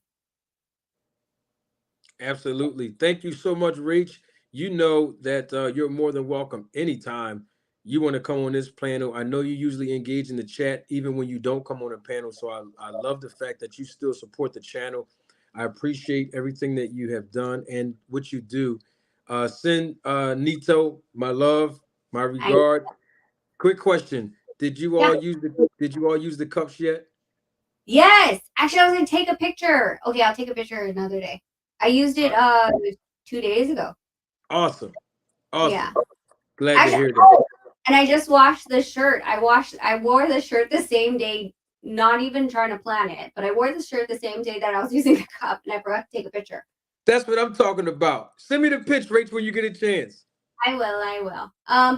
Absolutely. Thank you so much, Rach. You know that you're more than welcome anytime you want to come on this panel. I know you usually engage in the chat even when you don't come on a panel. So I love the fact that you still support the channel. I appreciate everything that you have done and what you do. Send Nito my love, my I regard. Quick question: Yeah. Did you all use the cups yet? Yes. Actually, I was gonna take a picture. Okay, I'll take a picture another day. I used it Uh, 2 days ago. awesome, Yeah. awesome. Glad to Actually, hear that. and I just washed the shirt. I wore the shirt the same day, not even trying to plan it, but I wore the shirt the same day that I was using the cup, and I forgot to take a picture. That's what I'm talking about. Send me the pitch, Rach, when you get a chance. I will. You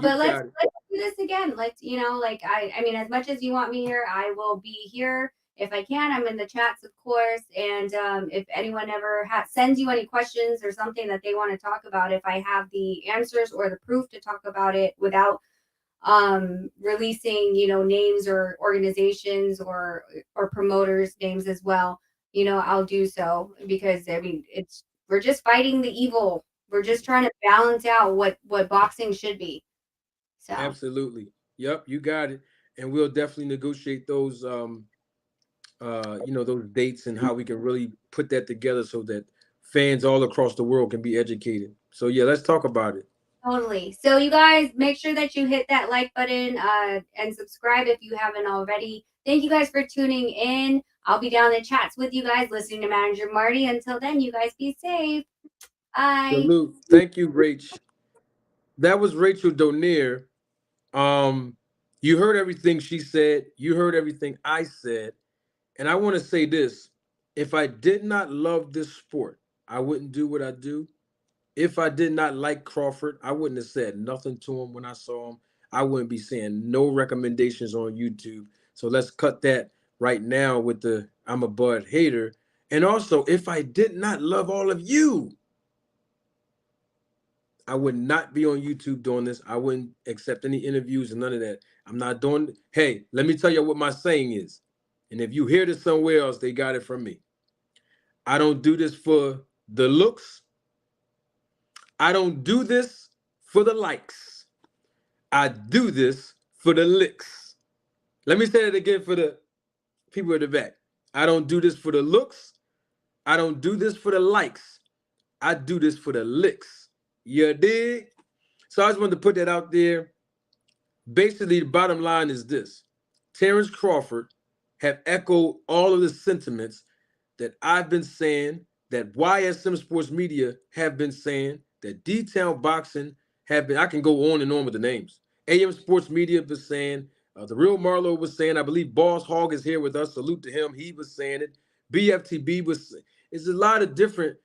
But let's got it. do this again. Let's, like, I mean, as much as you want me here, I will be here if I can. I'm in the chats, of course. And if anyone ever sends you any questions or something that they want to talk about, if I have the answers or the proof to talk about it without releasing, names or organizations or promoters names as well, I'll do so, because I mean, we're just fighting the evil. We're just trying to balance out what boxing should be. So Absolutely. Yep, you got it. And we'll definitely negotiate those those dates and how we can really put that together so that fans all across the world can be educated. So yeah, let's talk about it. totally. So you guys make sure that you hit that like button and subscribe if you haven't already. Thank you guys for tuning in. I'll be down in the chats with you guys, listening to Manager Marty. Until then, you guys be safe. Bye. Salute. Thank you, Rach. That was Rachel Donaire. Um, you heard everything she said. You heard everything I said. And I want to say this: if I did not love this sport, I wouldn't do what I do. If I did not like Crawford, I wouldn't have said nothing to him when I saw him. I wouldn't be saying no recommendations on YouTube. So let's cut that right now with the I'm a Bud hater. And also, if I did not love all of you, I would not be on YouTube doing this. I wouldn't accept any interviews and none of that. I'm not doing. Hey, let me tell you what my saying is. And if you hear this somewhere else, they got it from me. I don't do this for the looks. I don't do this for the likes. I do this for the licks. Let me say it again for the people at the back. I don't do this for the looks. I don't do this for the likes. I do this for the licks. You dig? So I just wanted to put that out there. Basically, the bottom line is this. Terence Crawford have echoed all of the sentiments that I've been saying, that YSM Sports Media have been saying, that D-Town Boxing have been. I can go on and on with the names. AM Sports Media have been saying, the Real Marlo was saying, I believe Boss Hogg is here with us. Salute to him. He was saying it. BFTB was. It's a lot of different,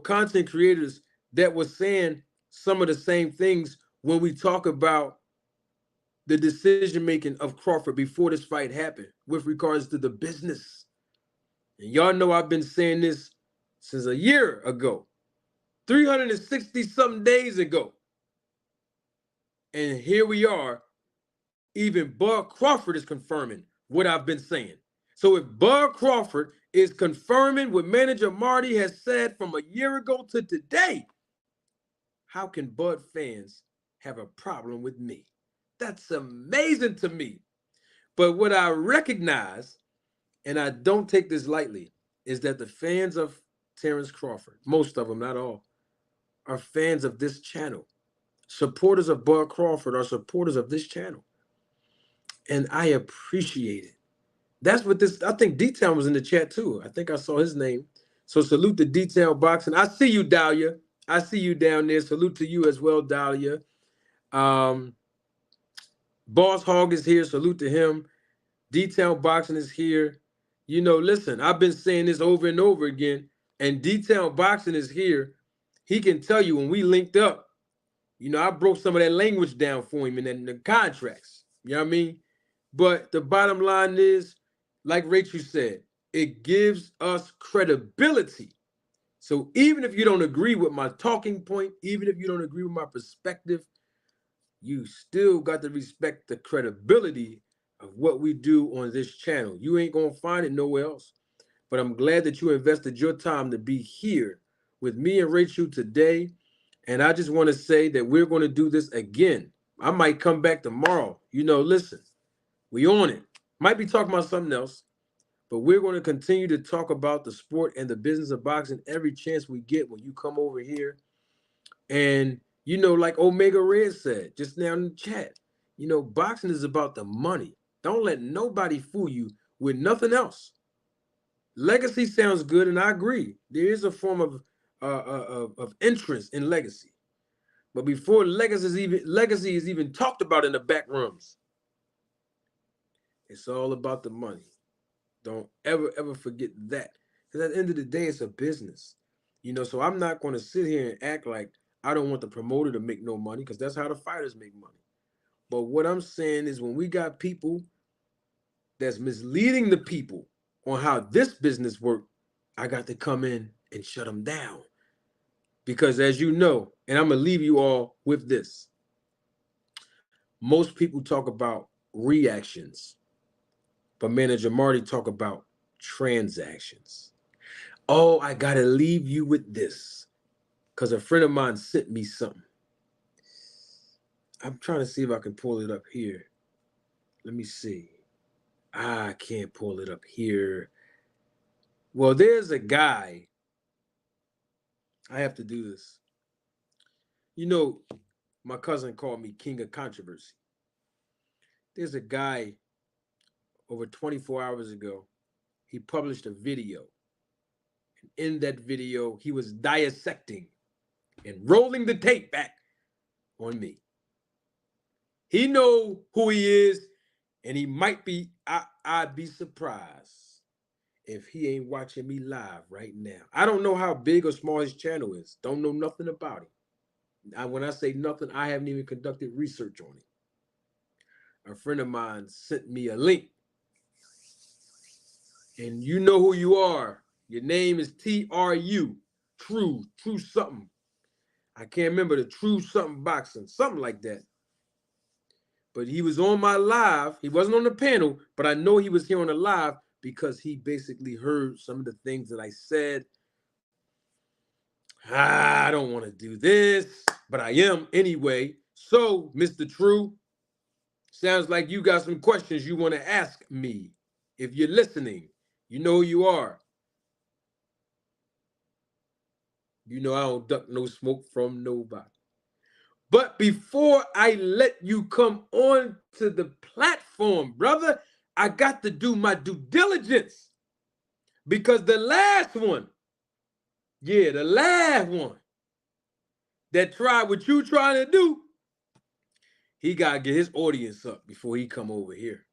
content creators that were saying some of the same things when we talk about the decision making of Crawford before this fight happened with regards to the business. And y'all know I've been saying this since a year ago, 360 something days ago. And here we are. Even Bud Crawford is confirming what I've been saying. So if Bud Crawford is confirming what manager Marty has said from a year ago to today, how can Bud fans have a problem with me? That's amazing to me. But what I recognize, and I don't take this lightly, is that the fans of Terence Crawford, most of them, not all, are fans of this channel. Supporters of Bud Crawford are supporters of this channel. And I appreciate it. That's what this, I think D-Town was in the chat too. I think I saw his name. So salute to D-Town Boxing. I see you, Dahlia. I see you down there. Salute to you as well, Dahlia. Boss Hogg is here. Salute to him. D-Town Boxing is here. Listen, I've been saying this over and over again, and D-Town Boxing is here. He can tell you when we linked up, I broke some of that language down for him in the contracts. You know what I mean? But the bottom line is, like Rachel said, it gives us credibility. So even if you don't agree with my talking point, even if you don't agree with my perspective, you still got to respect the credibility of what we do on this channel. You ain't gonna find it nowhere else. But I'm glad that you invested your time to be here with me and Rachel today. And I just want to say that we're going to do this again. I might come back tomorrow. Listen, we on it. Might be talking about something else, but we're going to continue to talk about the sport and the business of boxing every chance we get when you come over here. And, like Omega Red said just now in the chat, boxing is about the money. Don't let nobody fool you with nothing else. Legacy sounds good, and I agree. There is a form of interest in legacy. But before legacy is even talked about in the back rooms, it's all about the money. Don't ever forget that. Because at the end of the day, it's a business. So I'm not going to sit here and act like I don't want the promoter to make no money, because that's how the fighters make money. But what I'm saying is, when we got people that's misleading the people on how this business works, I got to come in and shut them down. Because as you know, and I'm going to leave you all with this, most people talk about reactions, but manager Marty talk about transactions. Oh, I got to leave you with this, because a friend of mine sent me something. I'm trying to see if I can pull it up here. Let me see. I can't pull it up here. Well, there's a guy. I have to do this. My cousin called me King of Controversy. There's a guy over 24 hours ago. He published a video. And in that video, he was dissecting and rolling the tape back on me. He know who he is, and he might be, I'd be surprised if he ain't watching me live right now. I don't know how big or small his channel is. Don't know nothing about him. When I say nothing, I haven't even conducted research on it. A friend of mine sent me a link. And you know who you are. Your name is TRU. True something. I can't remember the True something boxing, something like that. But he was on my live. He wasn't on the panel, but I know he was here on the live because he basically heard some of the things that I said. I don't want to do this, but I am anyway. So, Mr. True, sounds like you got some questions you want to ask me. If you're listening, you know who you are. You know I don't duck no smoke from nobody. But before I let you come on to the platform, brother, I got to do my due diligence. Because the last one, the last one that tried what you trying to do, he got to get his audience up before he come over here.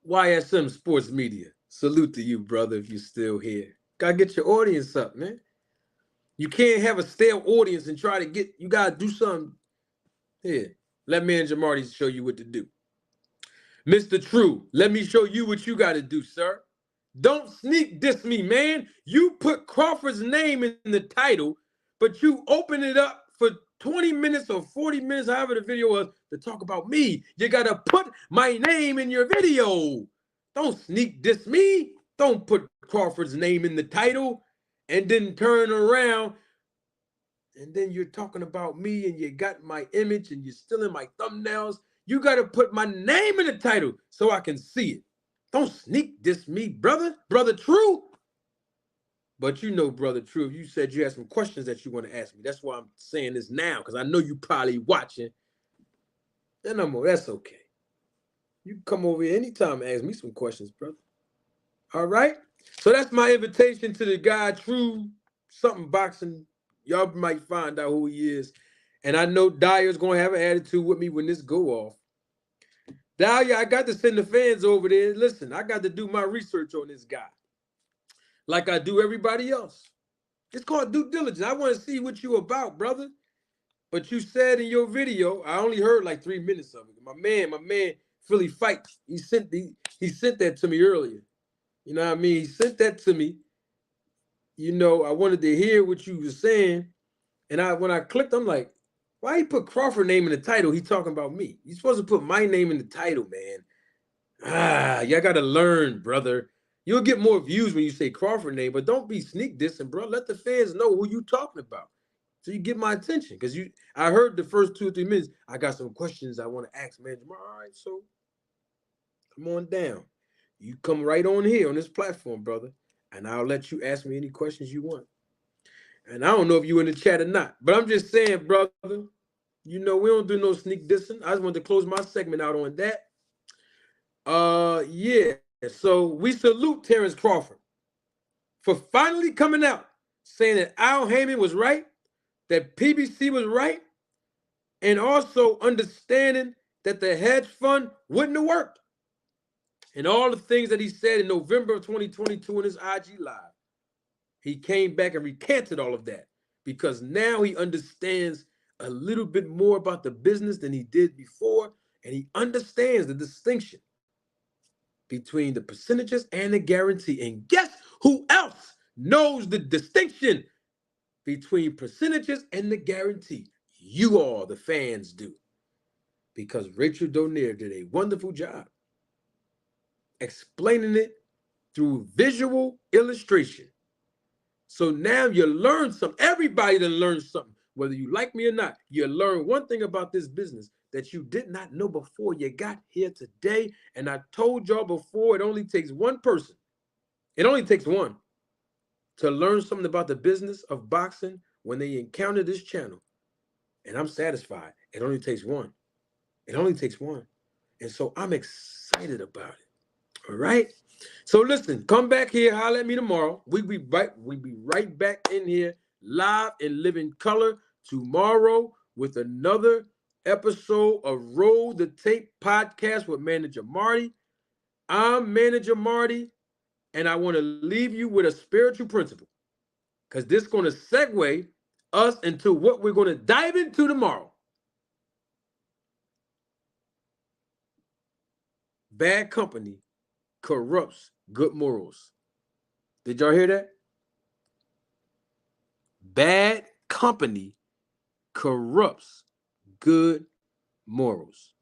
YSM Sports Media, salute to you, brother, if you're still here. Got to get your audience up, man. You can't have a stale audience and try to get, you got to do something. Here, let Manager Marty show you what to do. Mr. True, let me show you what you got to do, sir. Don't sneak diss me, man. You put Crawford's name in the title, but you open it up for 20 minutes or 40 minutes, however the video was, to talk about me. You got to put my name in your video. Don't sneak diss me. Don't put Crawford's name in the title and then turn around and then you're talking about me and you got my image and you're still in my thumbnails. You got to put my name in the title so I can see it. Don't sneak diss me, brother. Brother True. But you know, Brother True, you said you had some questions that you want to ask me. That's why I'm saying this now, because I know you probably watching. And that's okay. You can come over here anytime and ask me some questions, brother. All right? So that's my invitation to the guy, True something boxing. Y'all might find out who he is. And I know Dyer's going to have an attitude with me when this go off. Dyer, I got to send the fans over there. Listen, I got to do my research on this guy like I do everybody else. It's called due diligence. I want to see what you about, brother. But you said in your video, I only heard like 3 minutes of it. My man, Philly Fight, he sent that to me earlier. You know what I mean? He sent that to me. You know, I wanted to hear what you were saying. And when I clicked, I'm like, why he put Crawford name in the title? He talking about me. You're supposed to put my name in the title, man. Y'all got to learn, brother. You'll get more views when you say Crawford name, but don't be sneak dissing, bro. Let the fans know who you talking about. So you get my attention. Because I heard the first 2 or 3 minutes, I got some questions I want to ask, man. All right, so come on down. You come right on here on this platform, brother, and I'll let you ask me any questions you want. And I don't know if you in the chat or not, but I'm just saying, brother, you know, we don't do no sneak dissing. I just wanted to close my segment out on that. Yeah. So we salute Terence Crawford for finally coming out saying that Al Heyman was right, that PBC was right, and also understanding that the hedge fund wouldn't have worked. And all the things that he said in November of 2022 in his IG Live. He came back and recanted all of that because now he understands a little bit more about the business than he did before, and he understands the distinction between the percentages and the guarantee. And guess who else knows the distinction between percentages and the guarantee? You all, the fans, do. Because Rachel Donaire did a wonderful job explaining it through visual illustration. So now you learn something. Everybody done learned something. Whether you like me or not, you learn one thing about this business that you did not know before you got here today. And I told y'all before, it only takes one person. It only takes one to learn something about the business of boxing when they encounter this channel. And I'm satisfied. It only takes one. It only takes one. And so I'm excited about it. All right? So listen, come back here, holler at me tomorrow. We'll be right back in here, live and living color tomorrow with another episode of Roll the Tape podcast with Manager Marty. I'm Manager Marty, and I want to leave you with a spiritual principle because this is going to segue us into what we're going to dive into tomorrow. Bad company corrupts good morals. Did y'all hear that? Bad company corrupts good morals.